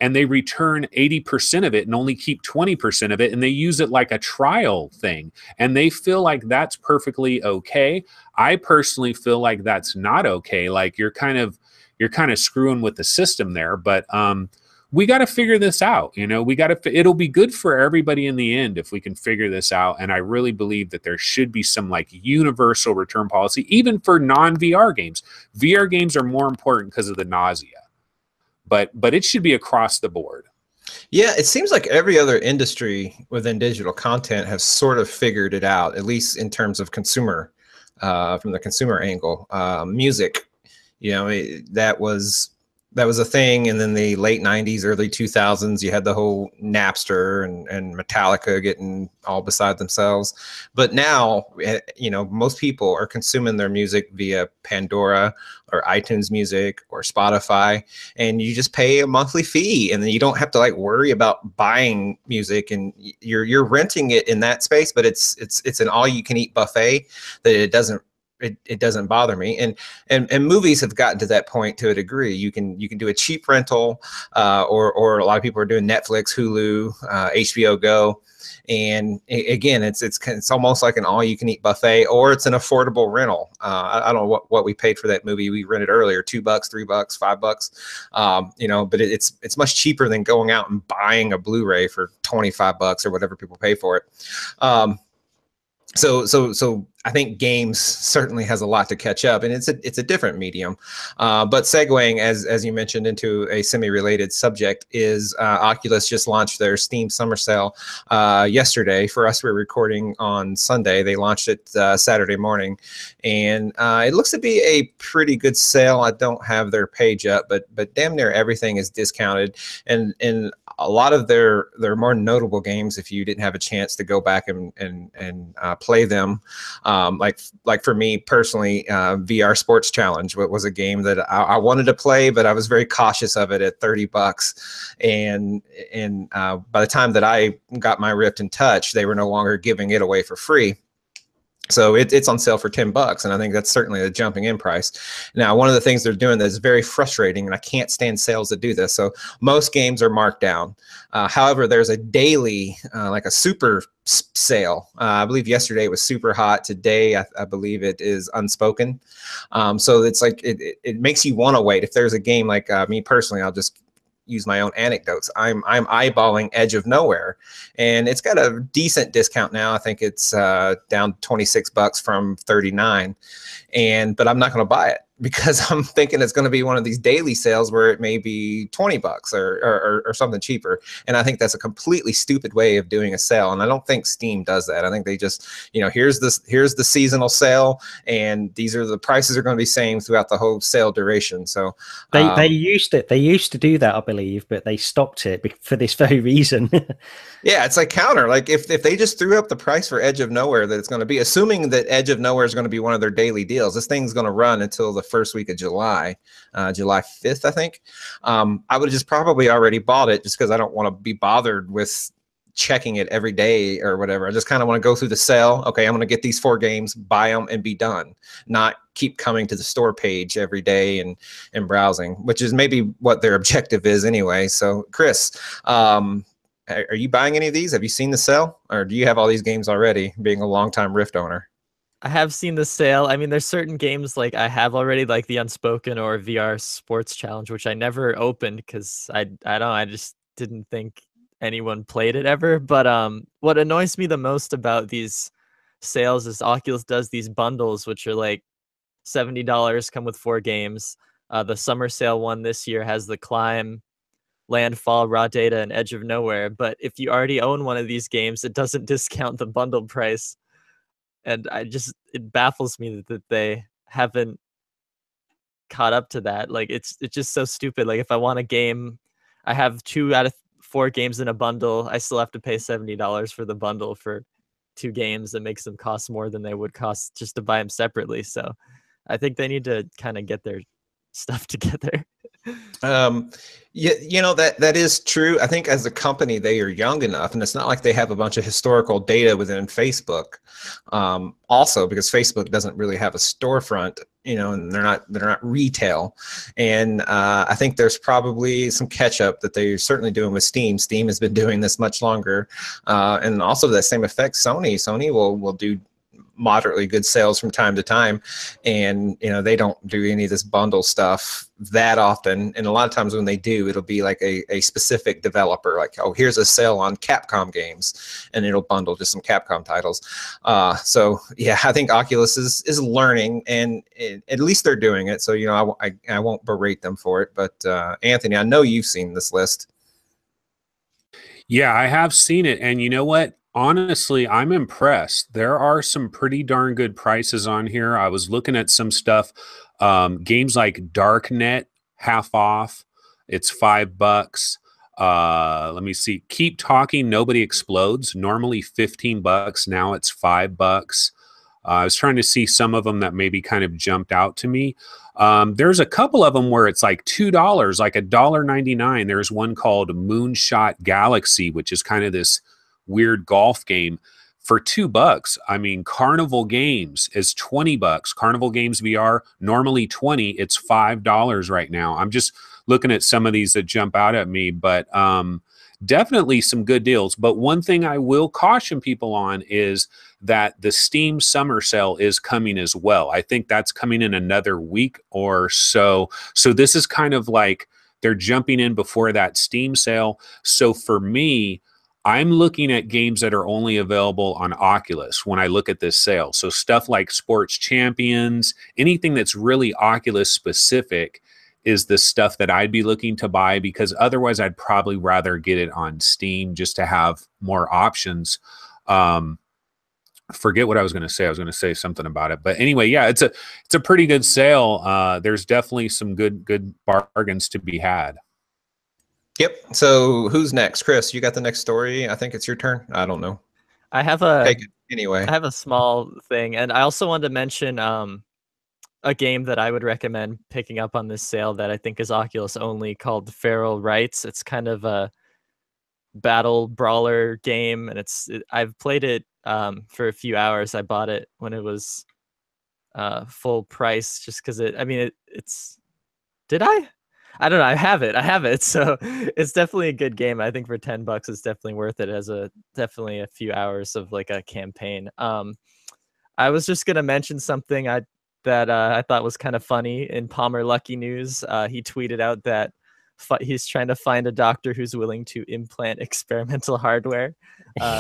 C: and they return 80% of it and only keep 20% of it, and they use it like a trial thing, and they feel like that's perfectly okay. I personally feel like that's not okay. Like you're kind of screwing with the system there. But we got to figure this out. It'll be good for everybody in the end if we can figure this out. And I really believe that there should be some like universal return policy, even for non-VR games. VR games are more important because of the nausea. But it should be across the board.
B: Yeah, it seems like every other industry within digital content has sort of figured it out, at least in terms of consumer, from the consumer angle. Music, that was a thing. And then the late 90s, early 2000s, you had the whole Napster and Metallica getting all beside themselves. But now, most people are consuming their music via Pandora or iTunes Music or Spotify, and you just pay a monthly fee, and then you don't have to like worry about buying music, and you're renting it in that space, but it's an all-you-can-eat buffet that it doesn't bother me. And movies have gotten to that point to a degree. You can do a cheap rental, or a lot of people are doing Netflix, Hulu, HBO Go. And again, it's almost like an all-you-can-eat buffet, or it's an affordable rental. I don't know what we paid for that movie we rented earlier, $2, $3, $5, but it's much cheaper than going out and buying a Blu-ray for $25 or whatever people pay for it. So I think games certainly has a lot to catch up, and it's a different medium. But segueing, as you mentioned, into a semi-related subject, is Oculus just launched their Steam Summer Sale yesterday. For us, we're recording on Sunday. They launched it Saturday morning, and it looks to be a pretty good sale. I don't have their page up, but damn near everything is discounted, and a lot of their more notable games, if you didn't have a chance to go back and play them. Like for me personally, VR Sports Challenge was a game that I wanted to play, but I was very cautious of it at $30. And by the time that I got my Rift in Touch, they were no longer giving it away for free. So it's on sale for $10, and I think that's certainly a jumping in price. Now, one of the things they're doing that is very frustrating, and I can't stand sales that do this. So most games are marked down. However, there's a daily, like a super sale. I believe yesterday it was super hot. Today, I believe it is unspoken. So it's like it makes you want to wait. If there's a game like me personally, I'll just use my own anecdotes. I'm eyeballing Edge of Nowhere, and it's got a decent discount now. I think it's down $26 from $39, but I'm not going to buy it because I'm thinking it's going to be one of these daily sales where it may be $20 or something cheaper. And I think that's a completely stupid way of doing a sale. And I don't think Steam does that. I think they just, here's the seasonal sale, and these are the prices are going to be same throughout the whole sale duration. So
A: they used to do that, I believe, but they stopped it for this very reason.
B: Yeah, it's like counter. Like if they just threw up the price for Edge of Nowhere that it's going to be, assuming that Edge of Nowhere is going to be one of their daily deals, this thing's going to run until the first week of July, July 5th, I think. I would have just probably already bought it just because I don't want to be bothered with checking it every day or whatever. I just kind of want to go through the sale. Okay, I'm going to get these 4 games, buy them, and be done. Not keep coming to the store page every day and browsing, which is maybe what their objective is anyway. So, Chris, are you buying any of these? Have you seen the sale, or do you have all these games already? Being a longtime Rift owner.
D: I have seen the sale. I mean, there's certain games like I have already, like the Unspoken or VR Sports Challenge, which I never opened because I just didn't think anyone played it ever. But what annoys me the most about these sales is Oculus does these bundles, which are like $70, come with 4 games. The summer sale one this year has The Climb, Landfall, Raw Data, and Edge of Nowhere. But if you already own one of these games, it doesn't discount the bundle price. And it baffles me that they haven't caught up to that. Like it's just so stupid. Like if I want a game, I have 2 out of 4 games in a bundle. I still have to pay $70 for the bundle for 2 games. That makes them cost more than they would cost just to buy them separately. So I think they need to kind of get their stuff together.
B: Yeah, that is true. I think as a company, they are young enough, and it's not like they have a bunch of historical data within Facebook. Also, because Facebook doesn't really have a storefront, and they're not retail. And I think there's probably some catch up that they're certainly doing with Steam. Steam has been doing this much longer, and also to that same effect, Sony will do moderately good sales from time to time, and they don't do any of this bundle stuff that often. And a lot of times when they do, it'll be like a specific developer, like, oh, here's a sale on Capcom games, and it'll bundle just some Capcom titles. So yeah, I think Oculus is learning, and at least they're doing it. So I won't berate them for it. But Anthony, I know you've seen this list.
C: Yeah, I have seen it, and you know what? Honestly, I'm impressed. There are some pretty darn good prices on here. I was looking at some stuff. Games like Darknet, half off. It's $5. Let me see. Keep Talking, Nobody Explodes. Normally $15. Now it's $5. I was trying to see some of them that maybe kind of jumped out to me. There's a couple of them where it's like $2, like $1.99. There's one called Moonshot Galaxy, which is kind of this weird golf game for $2. I mean, Carnival Games is $20. Carnival Games VR, normally $20. It's $5 right now. I'm just looking at some of these that jump out at me, but definitely some good deals. But one thing I will caution people on is that the Steam summer sale is coming as well. I think that's coming in another week or so. So this is kind of like they're jumping in before that Steam sale. So for me, I'm looking at games that are only available on Oculus when I look at this sale. So stuff like Sports Champions, anything that's really Oculus specific is the stuff that I'd be looking to buy, because otherwise I'd probably rather get it on Steam just to have more options. Forget what I was going to say. I was going to say something about it. But anyway, yeah, it's a pretty good sale. There's definitely some good bargains to be had.
B: Yep. So who's next? Chris, you got the next story. I think it's your turn. I don't know.
D: I have
B: anyway.
D: I have a small thing, and I also wanted to mention a game that I would recommend picking up on this sale that I think is Oculus only, called Feral Rights. It's kind of a battle brawler game, and I've played it for a few hours. I bought it when it was full price, just because it's. Did I? I don't know. I have it. So it's definitely a good game. I think for $10, it's definitely worth it. It has definitely a few hours of like a campaign. I was just gonna mention something that I thought was kind of funny in Palmer Lucky News. He tweeted out that he's trying to find a doctor who's willing to implant experimental hardware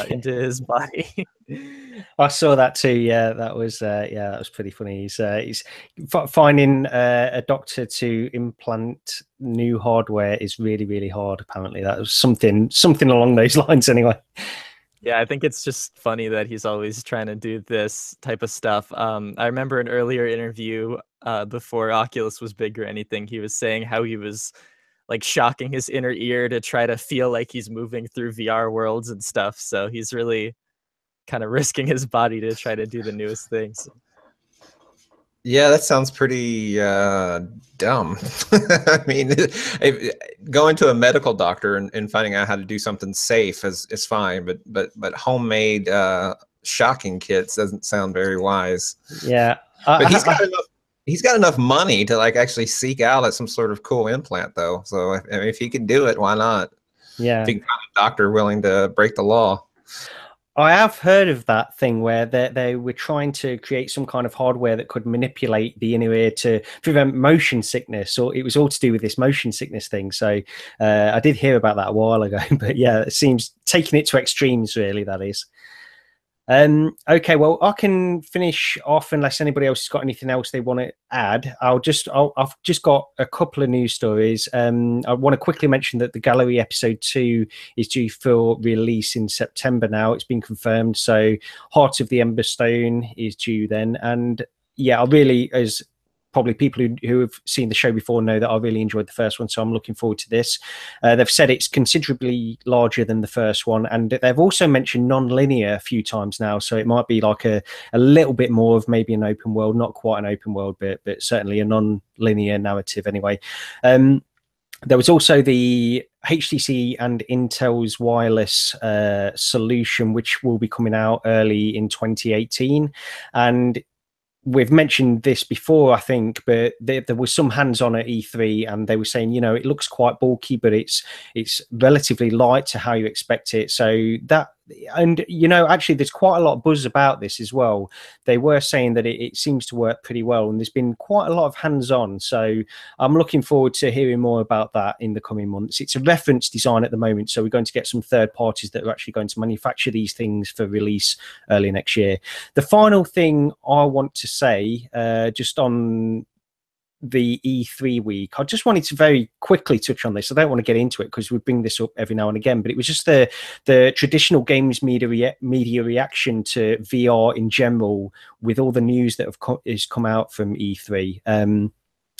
D: into his body.
A: I saw that too. Yeah, that was pretty funny. He's finding a doctor to implant new hardware is really, really hard. Apparently, that was something along those lines. Anyway.
D: Yeah, I think it's just funny that he's always trying to do this type of stuff. I remember an earlier interview before Oculus was big or anything, he was saying how he was like shocking his inner ear to try to feel like he's moving through VR worlds and stuff. So he's really kind of risking his body to try to do the newest things.
B: Yeah, that sounds pretty dumb. I mean, going to a medical doctor and finding out how to do something safe is fine, but homemade shocking kits doesn't sound very wise.
A: Yeah.
B: But he's got enough money to like actually seek out some sort of cool implant, though. So I mean, if he can do it, why not?
A: Yeah.
B: If he can find a doctor willing to break the law.
A: I have heard of that thing where they were trying to create some kind of hardware that could manipulate the inner ear to prevent motion sickness, or it was all to do with this motion sickness thing. So I did hear about that a while ago, but yeah, it seems taking it to extremes, really, that is. Okay, well, I can finish off unless anybody else has got anything else they want to add. I've just got a couple of news stories. I want to quickly mention that the Gallery episode 2 is due for release in September now. It's been confirmed. So Heart of the Ember Stone is due then. And yeah, I really, as probably people who have seen the show before know that I really enjoyed the first one, so I'm looking forward to this. They've said it's considerably larger than the first one, and they've also mentioned non-linear a few times now, so it might be like a little bit more of maybe an open world, not quite an open world, but certainly a non-linear narrative anyway. There was also the HTC and Intel's wireless solution, which will be coming out early in 2018, and we've mentioned this before, I think, but there was some hands-on at E3, and they were saying, you know, it looks quite bulky, but it's relatively light to how you expect it. So that, and you know, actually, there's quite a lot of buzz about this as well. They were saying that it seems to work pretty well, and there's been quite a lot of hands-on. So I'm looking forward to hearing more about that in the coming months. It's a reference design at the moment, so we're going to get some third parties that are actually going to manufacture these things for release early next year. The final thing I want to say, just on the E3 week, I just wanted to very quickly touch on this. I don't want to get into it because we bring this up every now and again, but it was just the traditional games media reaction to VR in general, with all the news that has come out from E3.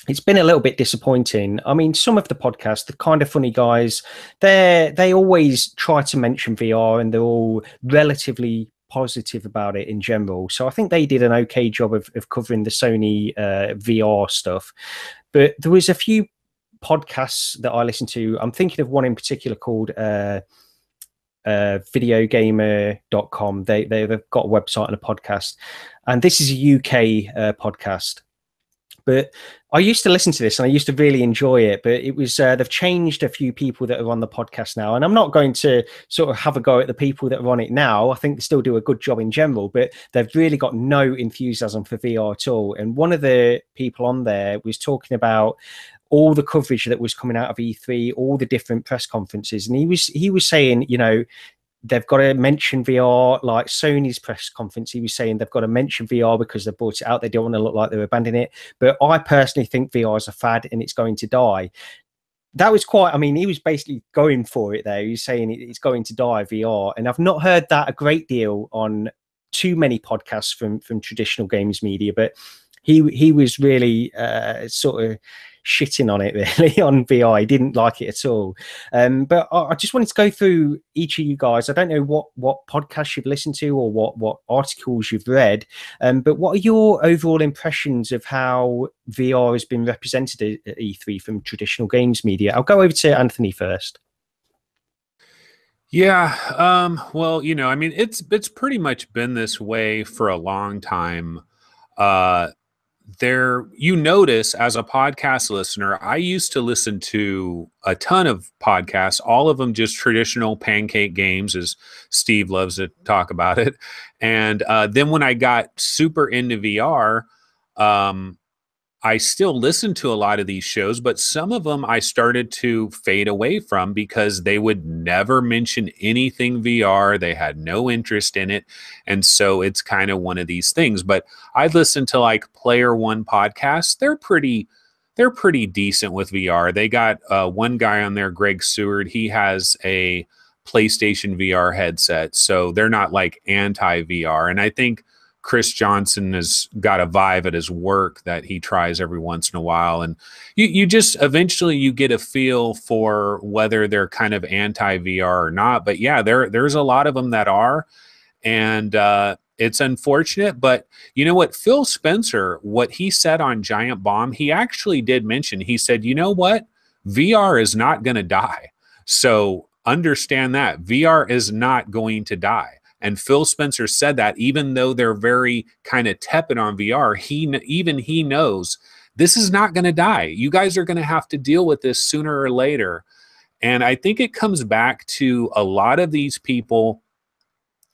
A: It's been a little bit disappointing. I mean, some of the podcasts, the Kind of Funny guys, they always try to mention VR, and they're all relatively positive about it in general. So I think they did an okay job of covering the Sony VR stuff. But there was a few podcasts that I listened to. I'm thinking of one in particular called videogamer.com. They've got a website and a podcast. And this is a UK podcast. But I used to listen to this and I used to really enjoy it, but it was they've changed a few people that are on the podcast now, and I'm not going to sort of have a go at the people that are on it now. I think they still do a good job in general, but they've really got no enthusiasm for VR at all. And one of the people on there was talking about all the coverage that was coming out of E3, all the different press conferences, and he was saying, you know, they've got to mention VR, like Sony's press conference. He was saying they've got to mention VR because they brought it out. They don't want to look like they're abandoning it. But I personally think VR is a fad and it's going to die. That was quite, I mean, he was basically going for it there. He was saying it's going to die, VR. And I've not heard that a great deal on too many podcasts from traditional games media, but he was really sort of shitting on it really on VR. He didn't like it at all. But I just wanted to go through each of you guys. I don't know what podcasts you've listened to or what articles you've read, but what are your overall impressions of how VR has been represented at E3 from traditional games media? I'll go over to Anthony first.
C: Yeah, well, you know, I mean, it's pretty much been this way for a long time. You notice as a podcast listener, I used to listen to a ton of podcasts, all of them just traditional pancake games, as Steve loves to talk about it. And then when I got super into VR, I still listen to a lot of these shows, but some of them I started to fade away from because they would never mention anything VR. They had no interest in it. And so it's kind of one of these things. But I listen to like Player One podcasts. They're pretty decent with VR. They got one guy on there, Greg Seward. He has a PlayStation VR headset. So they're not like anti-VR. And I think Chris Johnson has got a Vive at his work that he tries every once in a while. And you just eventually you get a feel for whether they're kind of anti-VR or not. But yeah, there's a lot of them that are. And it's unfortunate, but you know what? Phil Spencer, what he said on Giant Bomb, he actually did mention, he said, you know what? VR is not going to die. So understand that VR is not going to die. And Phil Spencer said that, even though they're very kind of tepid on VR, he knows this is not going to die. You guys are going to have to deal with this sooner or later. And I think it comes back to a lot of these people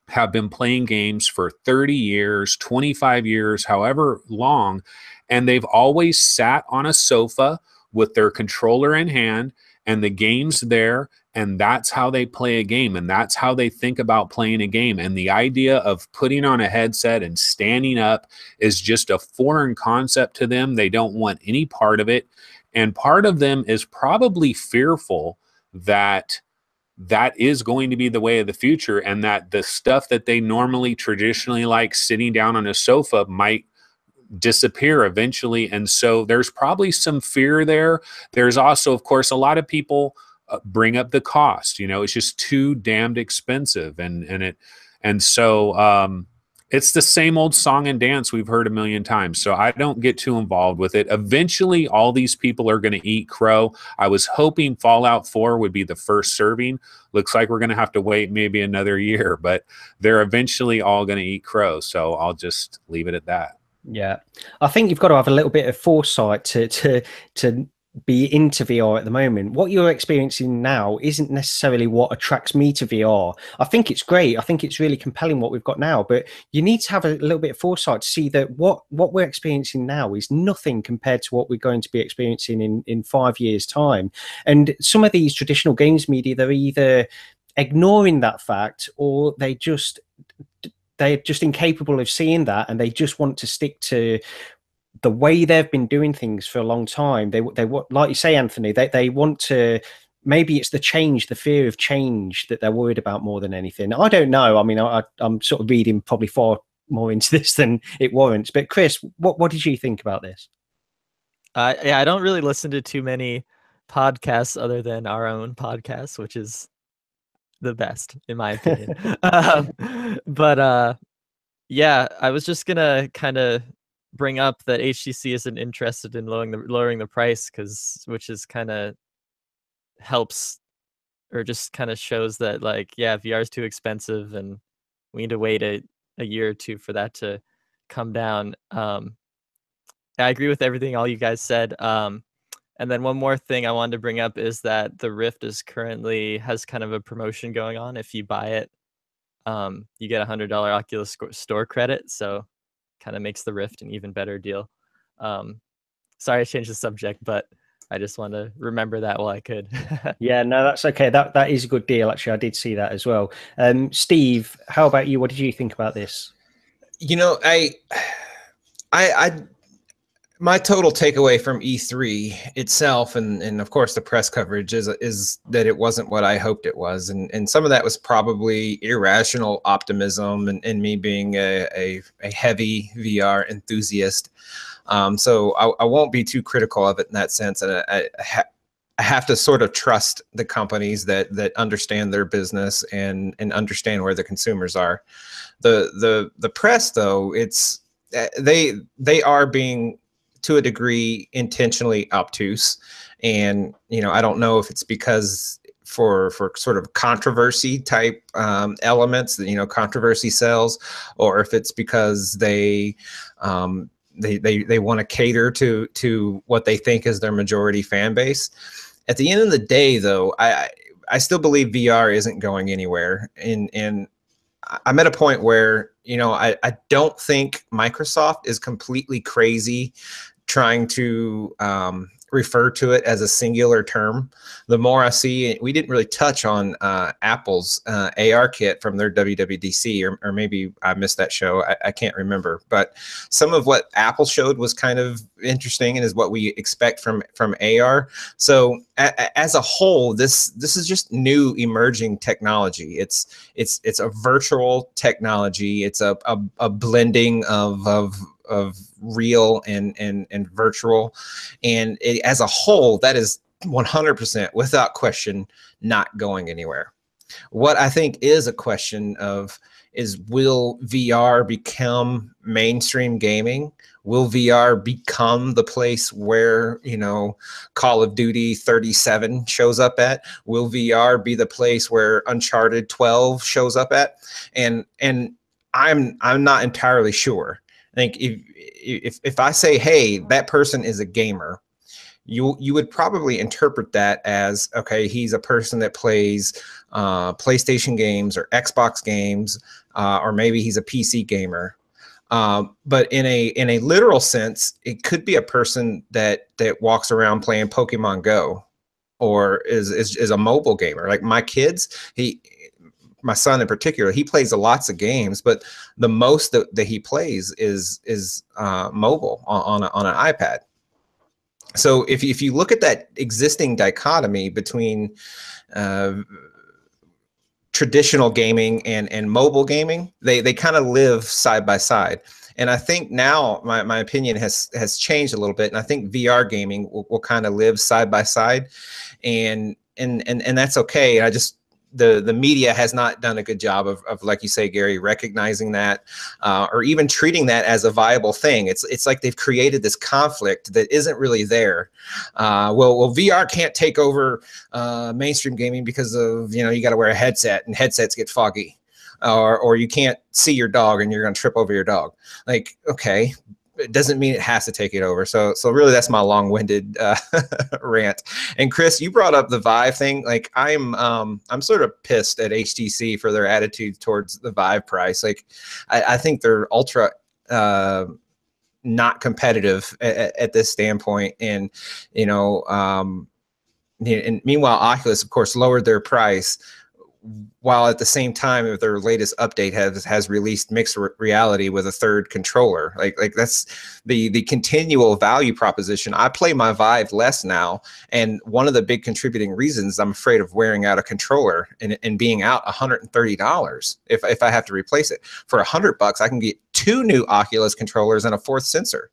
C: have been playing games for 30 years, 25 years, however long, and they've always sat on a sofa with their controller in hand and the game's there, and that's how they play a game, and that's how they think about playing a game. And the idea of putting on a headset and standing up is just a foreign concept to them. They don't want any part of it. And part of them is probably fearful that that is going to be the way of the future, and that the stuff that they normally traditionally like sitting down on a sofa might disappear eventually. And so there's probably some fear there. There's also, of course, a lot of people bring up the cost. It's just too damned expensive, and so it's the same old song and dance we've heard a million times. So I don't get too involved with it. Eventually, all these people are going to eat crow. I was hoping Fallout 4 would be the first serving. Looks like we're going to have to wait maybe another year, but they're eventually all going to eat crow. So I'll just leave it at that.
A: Yeah, I think you've got to have a little bit of foresight to be into VR at the moment. What you're experiencing now isn't necessarily what attracts me to VR. I think it's great. I think it's really compelling what we've got now, but you need to have a little bit of foresight to see that what we're experiencing now is nothing compared to what we're going to be experiencing in 5 years' time. And some of these traditional games media, they're either ignoring that fact, or they're just incapable of seeing that, and they just want to stick to the way they've been doing things for a long time. They want, like you say, Anthony, they want to, maybe it's the fear of change that they're worried about more than anything. I don't know. I mean, I'm sort of reading probably far more into this than it warrants. But Chris, what did you think about this?
D: Yeah, I don't really listen to too many podcasts other than our own podcast, which is the best in my opinion. But yeah, I was just gonna kind of bring up that HTC isn't interested in lowering the price, which is kind of helps, or just kind of shows that, like, yeah, VR is too expensive and we need to wait a year or two for that to come down. I agree with everything all you guys said. And then one more thing I wanted to bring up is that the Rift has kind of a promotion going on. If you buy it, you get $100 Oculus store credit. So kind of makes the Rift an even better deal. Sorry I changed the subject, but I just want to remember that while I could.
A: Yeah, no, that's okay. That is a good deal, actually. I did see that as well. Steve, how about you? What did you think about this?
B: My total takeaway from E3 itself, and of course the press coverage, is that it wasn't what I hoped it was, and some of that was probably irrational optimism, and me being a heavy VR enthusiast. So I won't be too critical of it in that sense, and I have to sort of trust the companies that understand their business and understand where the consumers are. The press, though, they are being, to a degree, intentionally obtuse, and I don't know if it's because for sort of controversy type elements, that controversy sells, or if it's because they want to cater to what they think is their majority fan base. At the end of the day, though, I still believe VR isn't going anywhere, and I'm at a point where, I don't think Microsoft is completely crazy trying to refer to it as a singular term. The more I see, we didn't really touch on Apple's AR kit from their WWDC, or maybe I missed that show. I can't remember. But some of what Apple showed was kind of interesting, and is what we expect from AR. So as a whole, this is just new emerging technology. It's a virtual technology. It's a blending of real and virtual, and as a whole, that is 100% without question not going anywhere. What I think is a question of is, will VR become mainstream gaming? Will VR become the place where, you know, Call of Duty 37 shows up at? Will VR be the place where Uncharted 12 shows up at? And I'm not entirely sure. I think if I say, hey, that person is a gamer, you would probably interpret that as, okay, he's a person that plays PlayStation games or Xbox games, or maybe he's a PC gamer. But in a literal sense, it could be a person that walks around playing Pokemon Go, or is a mobile gamer. Like my kids, my son in particular, he plays lots of games, but the most that he plays is mobile on an iPad. So if you look at that existing dichotomy between traditional gaming and mobile gaming, they kind of live side by side. And I think now my opinion has changed a little bit, and I think VR gaming will kind of live side by side, and that's okay. I just the media has not done a good job of, like you say, Gary, recognizing that, or even treating that as a viable thing. It's like they've created this conflict that isn't really there. Well, VR can't take over mainstream gaming because of, you know, you got to wear a headset and headsets get foggy, or you can't see your dog and you're going to trip over your dog. Like, okay, it doesn't mean it has to take it over. So really, that's my long-winded rant. And Chris, you brought up the Vive thing. Like, I'm sort of pissed at HTC for their attitude towards the Vive price. Like, I think they're ultra not competitive at this standpoint. And you know, and meanwhile, Oculus, of course, lowered their price, while at the same time their latest update has released mixed reality with a third controller. Like that's the continual value proposition. I play my Vive less now, and one of the big contributing reasons I'm afraid of wearing out a controller and being out $130 if I have to replace it. For $100, I can get 2 new Oculus controllers and a 4th sensor.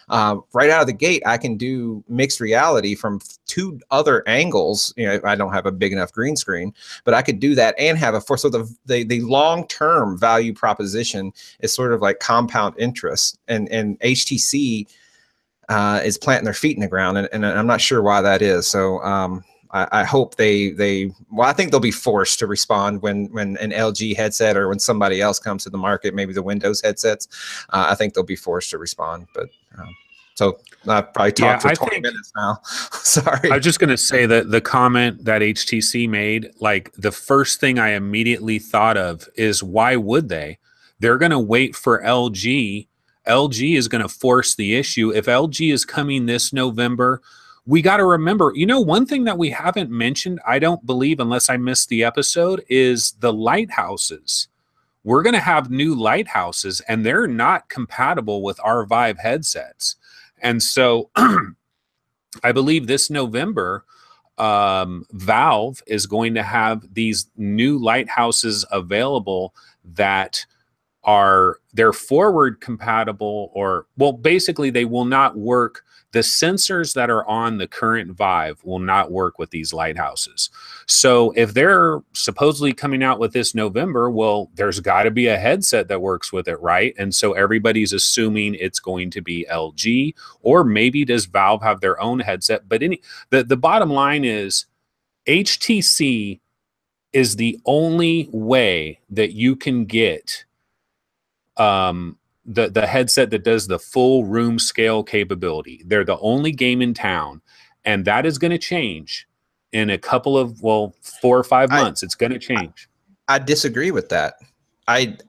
B: Right out of the gate, I can do mixed reality from 2 other angles. You know, I don't have a big enough green screen, but I could do that and have a 4. So the long-term value proposition is sort of like compound interest, and HTC is planting their feet in the ground, and I'm not sure why that is. So I hope well, I think they'll be forced to respond when an LG headset or when somebody else comes to the market, maybe the Windows headsets. I think they'll be forced to respond. But so I've probably talked for 20 minutes now. Sorry.
C: I was just going to say that the comment that HTC made, like the first thing I immediately thought of is, why would they? They're going to wait for LG. LG is going to force the issue. If LG is coming this November, we got to remember, you know, one thing that we haven't mentioned, I don't believe, unless I missed the episode, is the lighthouses. We're going to have new lighthouses, and they're not compatible with our Vive headsets. And so I believe this November, Valve is going to have these new lighthouses available that they're forward compatible, or, well, basically they will not work. The sensors that are on the current Vive will not work with these lighthouses. So if they're supposedly coming out with this November, well, there's got to be a headset that works with it, right? And so everybody's assuming it's going to be LG, or maybe does Valve have their own headset? But the bottom line is, HTC is the only way that you can get the headset that does the full room scale capability. They're the only game in town, and that is going to change in a couple of, 4 or 5 months. It's going to change.
B: I disagree with that.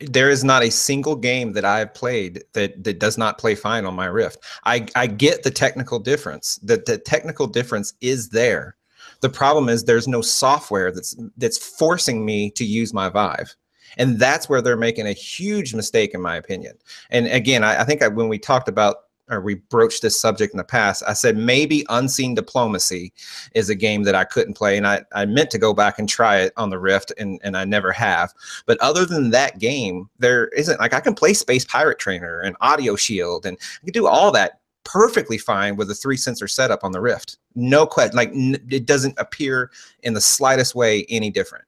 B: There is not a single game that I've played that does not play fine on my Rift. I get the technical difference. The technical difference is there. The problem is there's no software that's forcing me to use my Vive. And that's where they're making a huge mistake, in my opinion. And again, I think when we talked about, or we broached this subject in the past, I said maybe Unseen Diplomacy is a game that I couldn't play. And I meant to go back and try it on the Rift, and I never have. But other than that game, there isn't, like, I can play Space Pirate Trainer and Audio Shield, and I can do all that perfectly fine with a 3-sensor setup on the Rift. No question. Like, it doesn't appear in the slightest way any different.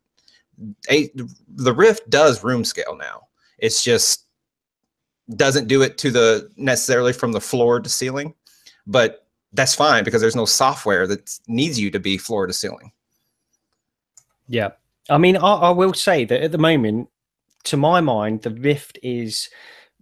B: the Rift does room scale now. It's just doesn't do it to the necessarily from the floor to ceiling, but that's fine because there's no software that needs you to be floor to ceiling.
A: Yeah. I mean, I will say that at the moment, to my mind, the Rift is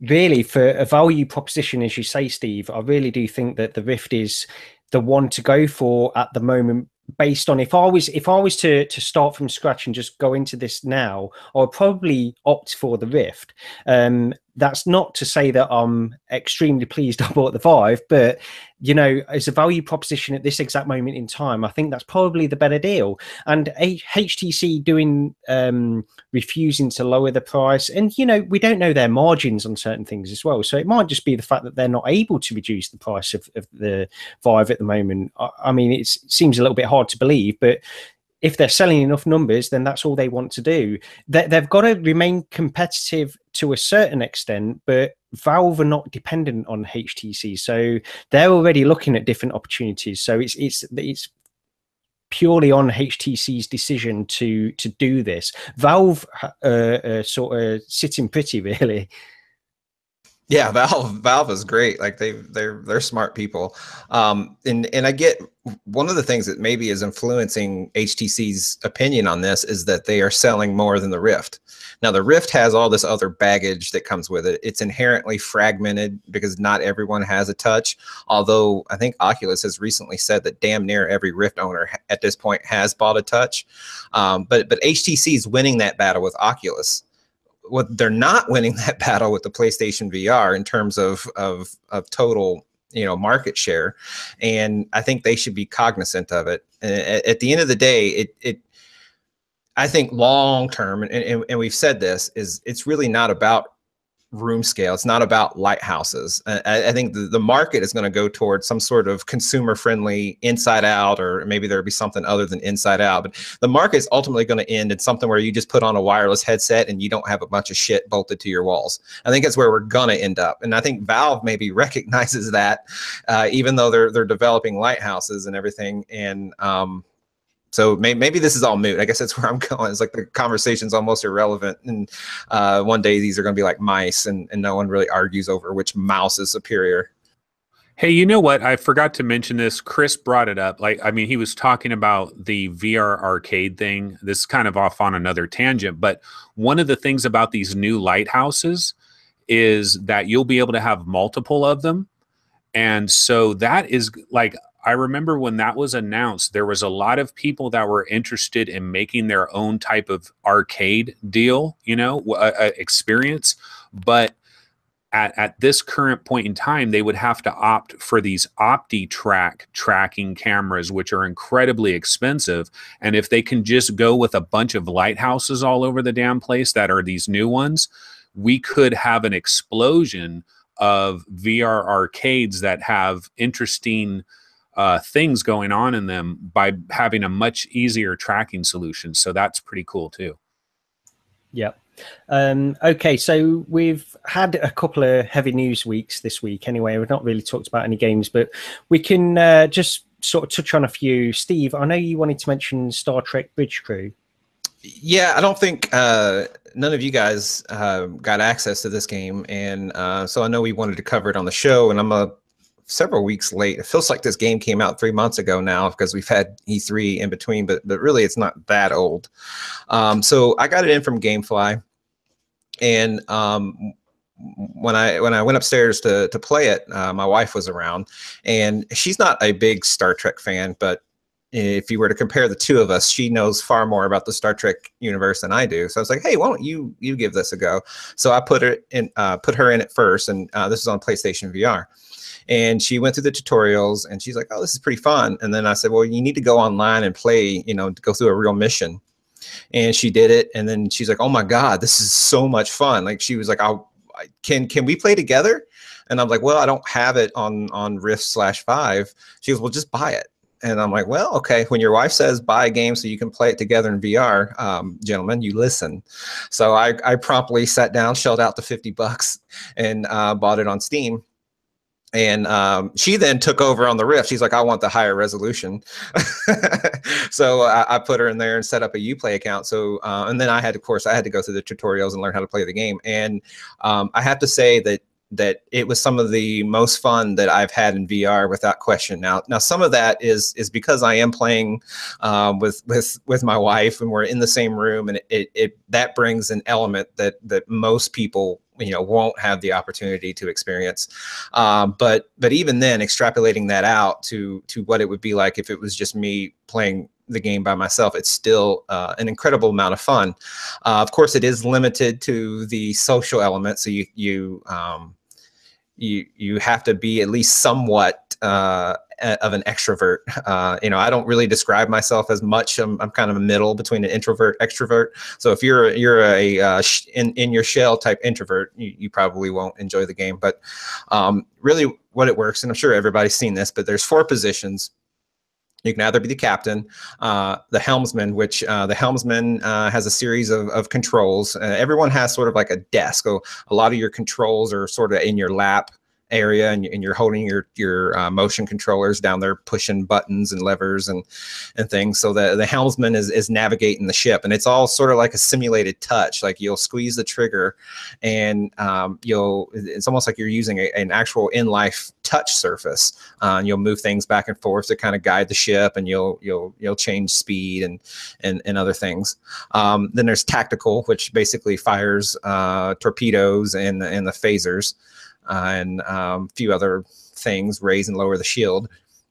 A: really, for a value proposition, as you say, Steve, I really do think that the Rift is the one to go for at the moment. Based on if I was to start from scratch and just go into this now, I would probably opt for the Rift. That's not to say that I'm extremely pleased I bought the Vive, but you know, as a value proposition at this exact moment in time, I think that's probably the better deal. And HTC doing refusing to lower the price, and you know, we don't know their margins on certain things as well, so it might just be the fact that they're not able to reduce the price of the Vive at the moment. I mean, it seems a little bit hard to believe, but if they're selling enough numbers, then that's all they want to do. They've got to remain competitive to a certain extent, but Valve are not dependent on HTC, so they're already looking at different opportunities. So it's purely on HTC's decision to do this. Valve sort of sitting pretty, really.
B: Yeah, Valve is great. Like they're smart people. And I get one of the things that maybe is influencing HTC's opinion on this is that they are selling more than the Rift. Now the Rift has all this other baggage that comes with it. It's inherently fragmented because not everyone has a touch. Although I think Oculus has recently said that damn near every Rift owner at this point has bought a touch. But HTC is winning that battle with Oculus. What they're not winning that battle with the PlayStation VR in terms of total, you know, market share, and I think they should be cognizant of it. At the end of the day, I think long term, and we've said this, is it's really not about room scale. It's not about lighthouses. I think the market is going to go towards some sort of consumer friendly inside out, or maybe there'll be something other than inside out, but the market is ultimately going to end in something where you just put on a wireless headset and you don't have a bunch of shit bolted to your walls. I think that's where we're going to end up. And I think Valve maybe recognizes that, even though they're developing lighthouses and everything. And, so maybe this is all moot. I guess that's where I'm going. It's like the conversation's almost irrelevant. And one day these are going to be like mice, and no one really argues over which mouse is superior.
C: Hey, you know what? I forgot to mention this. Chris brought it up. Like, I mean, he was talking about the VR arcade thing. This is kind of off on another tangent, but one of the things about these new lighthouses is that you'll be able to have multiple of them. And so that is like, I remember when that was announced, there was a lot of people that were interested in making their own type of arcade deal, you know, experience. But at this current point in time, they would have to opt for these OptiTrack tracking cameras, which are incredibly expensive. And if they can just go with a bunch of lighthouses all over the damn place that are these new ones, we could have an explosion of VR arcades that have interesting things going on in them by having a much easier tracking solution. So that's pretty cool too.
A: Yeah. Okay, so we've had a couple of heavy news weeks this week anyway. We've not really talked about any games, but we can just sort of touch on a few. Steve, I know you wanted to mention Star Trek Bridge Crew.
B: Yeah, I don't think none of you guys got access to this game, and so I know we wanted to cover it on the show, and I'm several weeks late. It feels like this game came out 3 months ago now because we've had E3 in between, but really it's not that old. So I got it in from GameFly, and when I went upstairs to play it, my wife was around, and she's not a big Star Trek fan, but if you were to compare the two of us, she knows far more about the Star Trek universe than I do. So I was like, hey, why don't you give this a go? So I put her in it first, and this is on PlayStation VR. And she went through the tutorials, and she's like, oh, this is pretty fun. And then I said, well, you need to go online and play, you know, go through a real mission. And she did it. And then she's like, oh my God, this is so much fun. Like, she was like, can we play together? And I'm like, well, I don't have it on Rift/5. She goes, well, just buy it. And I'm like, well, okay. When your wife says buy a game so you can play it together in VR, gentlemen, you listen. So I promptly sat down, shelled out the $50 and bought it on Steam. And she then took over on the Rift. She's like, I want the higher resolution. So I put her in there and set up a Uplay account. So and then I had to go through the tutorials and learn how to play the game. And I have to say that it was some of the most fun that I've had in VR without question. Now some of that is because I am playing with my wife, and we're in the same room, and that brings an element that most people won't have the opportunity to experience. But even then, extrapolating that out to what it would be like if it was just me playing the game by myself, it's still an incredible amount of fun. Of course, it is limited to the social element, so you have to be at least somewhat of an extrovert. I don't really describe myself as much. I'm kind of a middle between an introvert, extrovert. So if you're a in your shell type introvert, you probably won't enjoy the game. But really, what it works, and I'm sure everybody's seen this, but there's 4 positions. You can either be the captain, the helmsman, which the helmsman has a series of controls. Everyone has sort of like a desk. So a lot of your controls are sort of in your lap area, and you're holding your motion controllers down there, pushing buttons and levers and things. So the helmsman is navigating the ship, and it's all sort of like a simulated touch. Like you'll squeeze the trigger, and it's almost like you're using an actual in-life touch surface. And you'll move things back and forth to kind of guide the ship, and you'll change speed and other things. Then there's tactical, which basically fires torpedoes and the phasers. And a few other things, raise and lower the shield.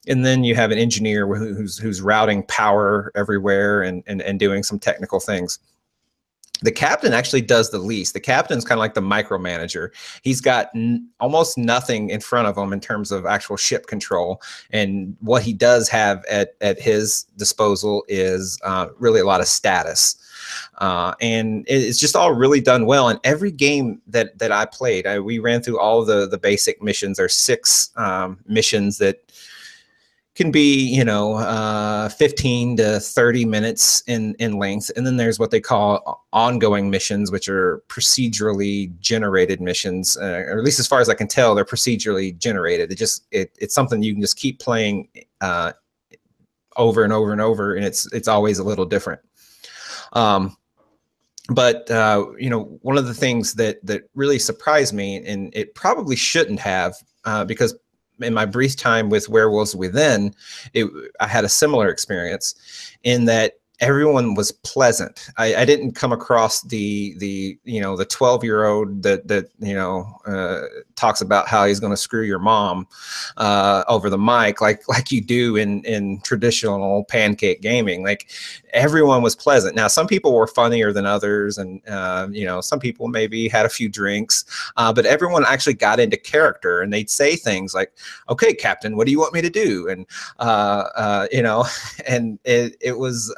B: And then you have an engineer who's routing power everywhere and doing some technical things. The captain actually does the least. The captain's kind of like the micromanager. He's got almost nothing in front of him in terms of actual ship control. And what he does have at his disposal is really a lot of status. And it's just all really done well. And every game that I played, we ran through all of the basic missions. There's 6 missions that can be 15 to 30 minutes in length, and then there's what they call ongoing missions, which are procedurally generated missions, or at least as far as I can tell, they're procedurally generated. It's something you can just keep playing over and over and over, and it's always a little different. But one of the things that really surprised me, and it probably shouldn't have, because in my brief time with Werewolves Within, I had a similar experience in that everyone was pleasant. I didn't come across the 12-year-old that talks about how he's going to screw your mom over the mic like you do in traditional pancake gaming. Like, everyone was pleasant. Now, some people were funnier than others, and some people maybe had a few drinks, but everyone actually got into character, and they'd say things like, "Okay, Captain, what do you want me to do?" And and it was.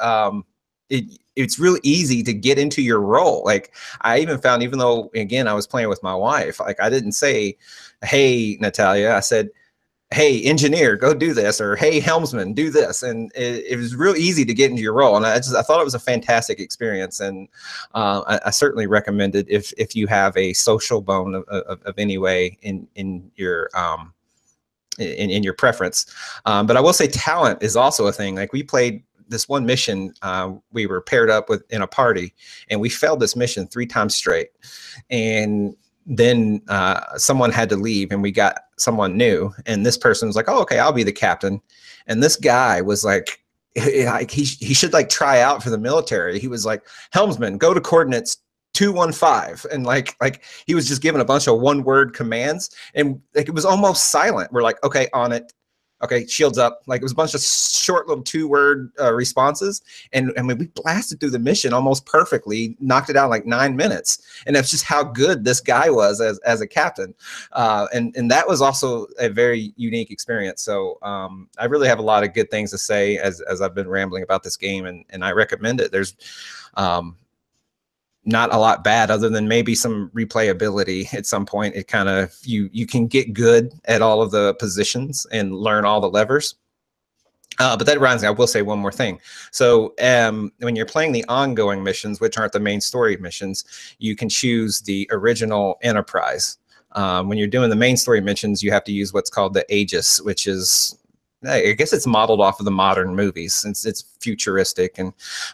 B: It's really easy to get into your role. Like, I even found, even though, again, I was playing with my wife, like, I didn't say, "Hey, Natalia," I said, "Hey, engineer, go do this," or "Hey, helmsman, do this." And it was real easy to get into your role. And I thought it was a fantastic experience. And I certainly recommend it if you have a social bone of any way in your in your preference. But I will say talent is also a thing. Like, we played this one mission, we were paired up in a party, and we failed this mission 3 times straight. And then someone had to leave, and we got someone new, and this person was like, "Oh, okay, I'll be the captain." And this guy was like, he should like try out for the military. He was like, "Helmsman, go to coordinates 215," and like he was just given a bunch of one-word commands, and like it was almost silent. We're like, "Okay, on it. Okay, shields up." Like, it was a bunch of short little 2-word responses. And I mean, we blasted through the mission almost perfectly, knocked it out in like 9 minutes. And that's just how good this guy was as a captain. And that was also a very unique experience. So I really have a lot of good things to say as I've been rambling about this game, and I recommend it. There's not a lot bad, other than maybe some replayability at some point. It kind of, you can get good at all of the positions and learn all the levers. But that reminds me, I will say one more thing. So when you're playing the ongoing missions, which aren't the main story missions, you can choose the original Enterprise. When you're doing the main story missions, you have to use what's called the Aegis, which is, I guess it's modeled off of the modern movies since it's futuristic.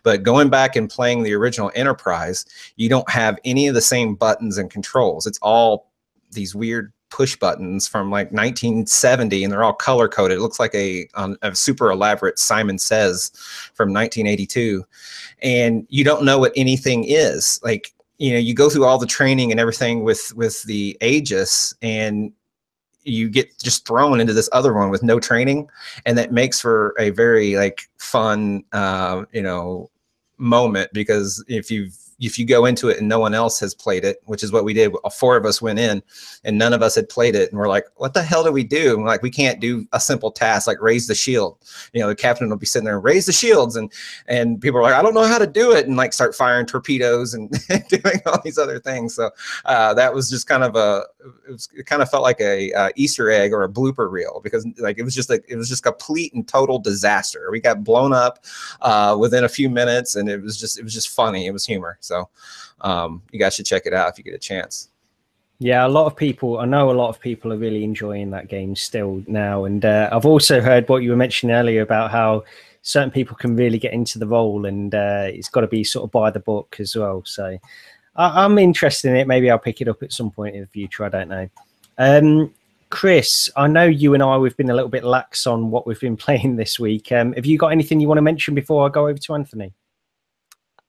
B: But going back and playing the original Enterprise, you don't have any of the same buttons and controls. It's all these weird push buttons from like 1970, and they're all color coded. It looks like a super elaborate Simon Says from 1982, and you don't know what anything is. Like, you go through all the training and everything with the Aegis, and you get just thrown into this other one with no training, and that makes for a very like fun moment, because if you go into it and no one else has played it, which is what we did, 4 of us went in and none of us had played it, and we're like, what the hell do we do? And we're like, we can't do a simple task like raise the shield. The captain will be sitting there and raise the shields, and people are like, I don't know how to do it, and like start firing torpedoes and doing all these other things. So that was just kind of it kind of felt like a Easter egg or a blooper reel, because like it was just complete and total disaster. We got blown up within a few minutes, and it was just funny. It was humor. So you guys should check it out if you get a chance.
A: Yeah, I know a lot of people are really enjoying that game still now. And I've also heard what you were mentioning earlier about how certain people can really get into the role, and it's got to be sort of by the book as well. So I'm interested in it. Maybe I'll pick it up at some point in the future. I don't know. Chris, I know you and we've been a little bit lax on what we've been playing this week. Have you got anything you want to mention before I go over to Anthony?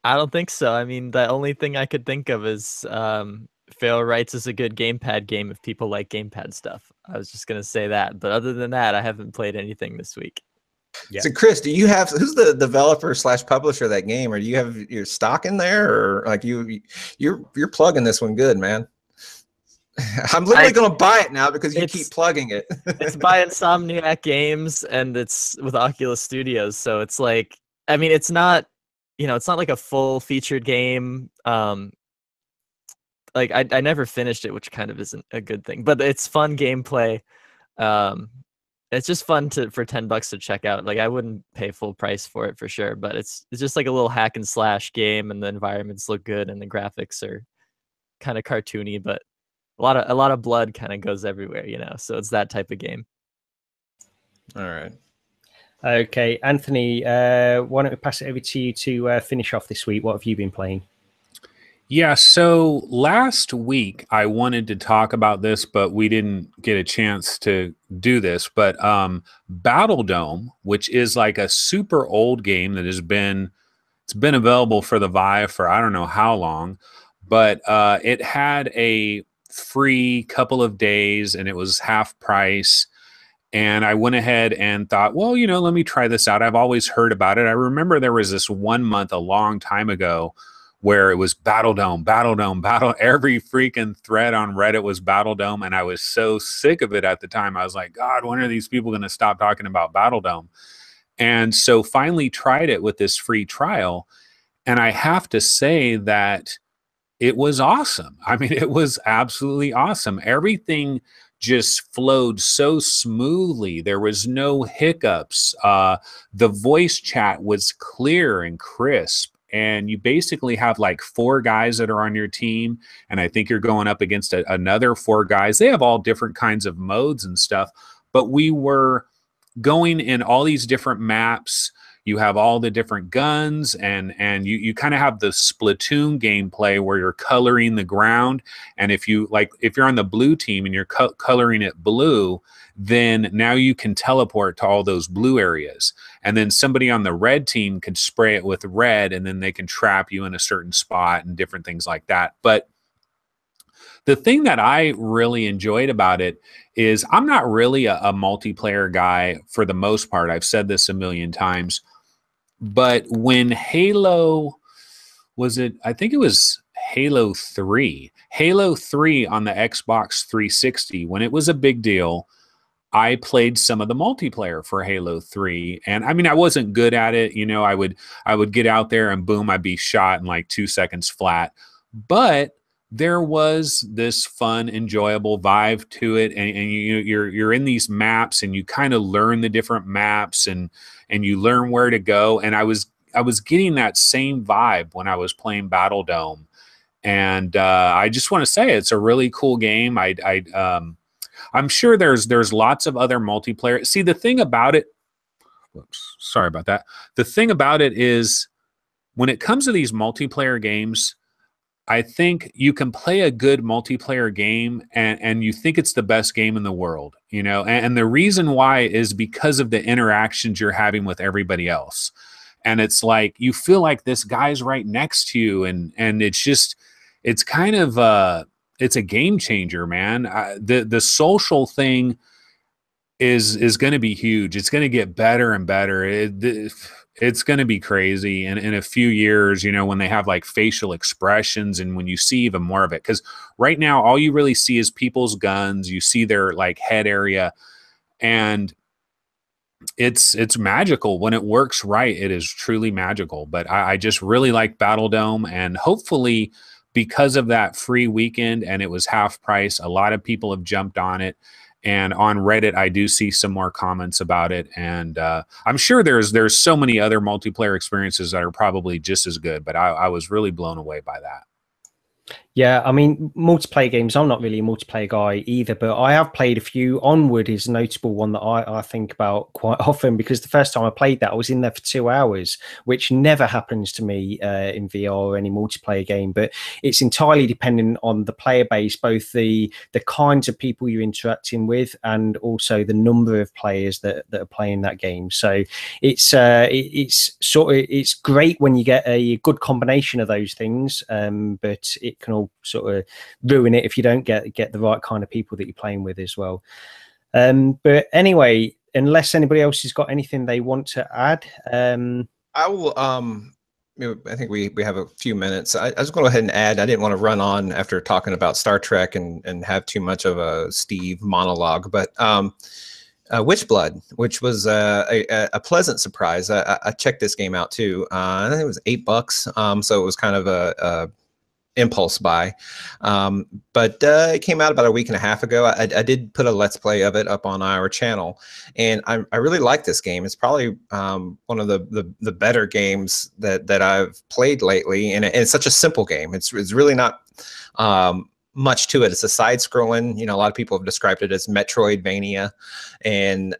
D: I don't think so. I mean, the only thing I could think of is Phil writes is a good gamepad game if people like gamepad stuff. I was just going to say that. But other than that, I haven't played anything this week.
A: Yeah.
B: So Chris, who's the developer / publisher of that game? Or do you have your stock in there? Or like you're plugging this one good, man. I'm literally going to buy it now because you keep plugging it.
D: It's by Insomniac Games, and it's with Oculus Studios. So it's like, I mean, it's not, it's not like a full featured game. Like I never finished it, which kind of isn't a good thing, but it's fun gameplay. It's just fun for $10 to check out. Like I wouldn't pay full price for it for sure, but it's just like a little hack and slash game, and the environments look good and the graphics are kind of cartoony, but a lot of blood kind of goes everywhere, so it's that type of game.
B: All right.
A: Okay, Anthony, why don't we pass it over to you to finish off this week? What have you been playing?
C: Yeah, so last week I wanted to talk about this, but we didn't get a chance to do this. But Battle Dome, which is like a super old game that it's been available for the Vive for I don't know how long, but it had a free couple of days and it was half price. And I went ahead and thought, well, let me try this out. I've always heard about it. I remember there was this 1 month a long time ago where it was Battle Dome. Every freaking thread on Reddit was Battle Dome. And I was so sick of it at the time. I was like, God, when are these people going to stop talking about Battle Dome? And so finally tried it with this free trial. And I have to say that it was awesome. I mean, it was absolutely awesome. Everything just flowed so smoothly. There was no hiccups. The voice chat was clear and crisp. And you basically have like 4 guys that are on your team. And I think you're going up against another 4 guys. They have all different kinds of modes and stuff. But we were going in all these different maps. You have all the different guns, and you kind of have the Splatoon gameplay where you're coloring the ground. And if you're on the blue team and you're coloring it blue, then now you can teleport to all those blue areas. And then somebody on the red team could spray it with red, and then they can trap you in a certain spot and different things like that. But the thing that I really enjoyed about it is I'm not really a multiplayer guy for the most part. I've said this a million times. But when Halo, I think it was Halo 3 on the Xbox 360, when it was a big deal, I played some of the multiplayer for Halo 3. And I mean, I wasn't good at it. I would get out there and boom, I'd be shot in like 2 seconds flat. But there was this fun, enjoyable vibe to it. And you're in these maps and you kind of learn the different maps and you learn where to go. And I was getting that same vibe when I was playing Battle Dome. And I just want to say it's a really cool game. I'm sure there's lots of other multiplayer. See, the thing about it, whoops, sorry about that. The thing about it is when it comes to these multiplayer games, I think you can play a good multiplayer game and you think it's the best game in the world, you know, and the reason why is because of the interactions you're having with everybody else. And it's like, you feel like this guy's right next to you. And it's kind of, it's a game changer, man. The social thing is going to be huge. It's going to get better and better. It's going to be crazy. And in a few years, you know, when they have like facial expressions and when you see even more of it, because right now, all you really see is people's guns. You see their like head area, and it's magical when it works right. It is truly magical. But I just really like Battle Dome, and hopefully because of that free weekend and it was half price, a lot of people have jumped on it. And on Reddit, I do see some more comments about it. And I'm sure there's so many other multiplayer experiences that are probably just as good. But I was really blown away by that.
A: Yeah, I mean, multiplayer games, I'm not really a multiplayer guy either, but I have played a few. Onward is a notable one that I think about quite often, because the first time I played that, I was in there for 2 hours, which never happens to me in VR or any multiplayer game. But it's entirely dependent on the player base, both the kinds of people you're interacting with and also the number of players that are playing that game. So it's great when you get a good combination of those things, but it can all sort of ruin it if you don't get the right kind of people that you're playing with as well. But anyway, unless anybody else has got anything they want to add,
B: I will. I think we have a few minutes. I was going to go ahead and add. I didn't want to run on after talking about Star Trek and have too much of a Steve monologue, but Witchblood, which was a pleasant surprise. I checked this game out too. I think it was $8, so it was kind of a impulse buy, but it came out about a week and a half ago. I did put a let's play of it up on our channel, and I really like this game. It's probably one of the better games that I've played lately, and it's such a simple game. It's really not much to it. It's a side-scrolling. You know, a lot of people have described it as Metroidvania, and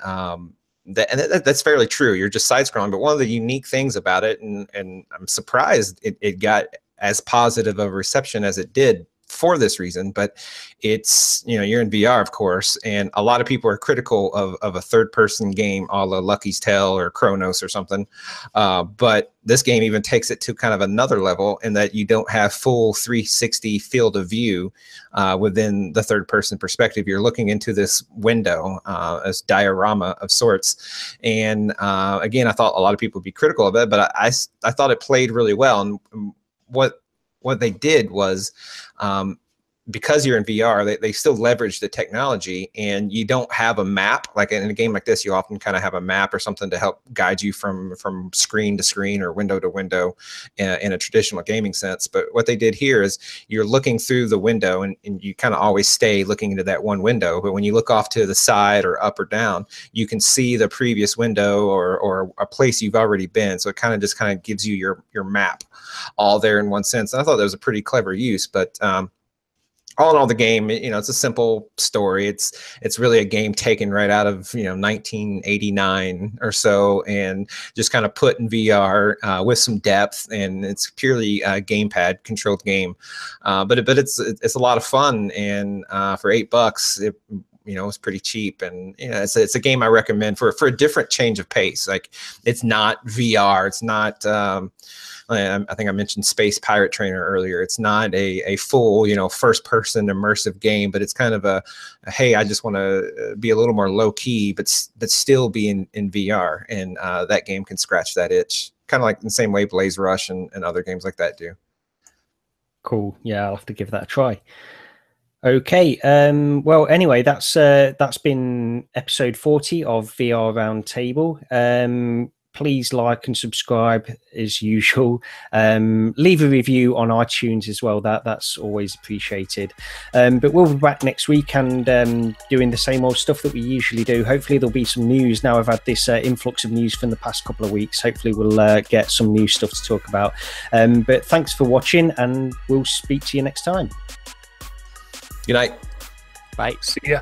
B: that's fairly true. You're just side-scrolling, but one of the unique things about it, and I'm surprised it got as positive of a reception as it did for this reason, but it's, you know, you're in VR, of course, and a lot of people are critical of a third-person game a la Lucky's Tale or Chronos or something, but this game even takes it to kind of another level in that you don't have full 360 field of view within the third-person perspective. You're looking into this window, as diorama of sorts, and again, I thought a lot of people would be critical of it, but I thought it played really well. And what they did was, because you're in VR, they still leverage the technology, and you don't have a map. Like in a game like this, you often kind of have a map or something to help guide you from screen to screen or window to window in a traditional gaming sense. But what they did here is you're looking through the window, and you kind of always stay looking into that one window. But when you look off to the side or up or down, you can see the previous window or a place you've already been. So it kind of gives you your map all there in one sense. And I thought that was a pretty clever use, but all in all, the game, you know, it's a simple story. It's really a game taken right out of, you know, 1989 or so, and just kind of put in VR with some depth, and it's purely a gamepad controlled game, but it's a lot of fun, and for $8, you know, it's pretty cheap, and you know, it's a game I recommend for a different change of pace. Like, it's not VR, it's not. I think I mentioned Space Pirate Trainer earlier. It's not a full, you know, first-person immersive game, but it's kind of a hey, I just want to be a little more low-key, but still be in VR, and that game can scratch that itch, kind of like in the same way Blaze Rush and other games like that do.
A: Cool. Yeah, I'll have to give that a try. Okay. Well, anyway, that's been episode 40 of VR Roundtable. please like and subscribe as usual. Leave a review on iTunes as well. That's always appreciated. But we'll be back next week and doing the same old stuff that we usually do. Hopefully there'll be some news. Now I've had this influx of news from the past couple of weeks. Hopefully we'll get some new stuff to talk about. But thanks for watching, and we'll speak to you next time.
B: Good night.
D: Bye.
C: See ya.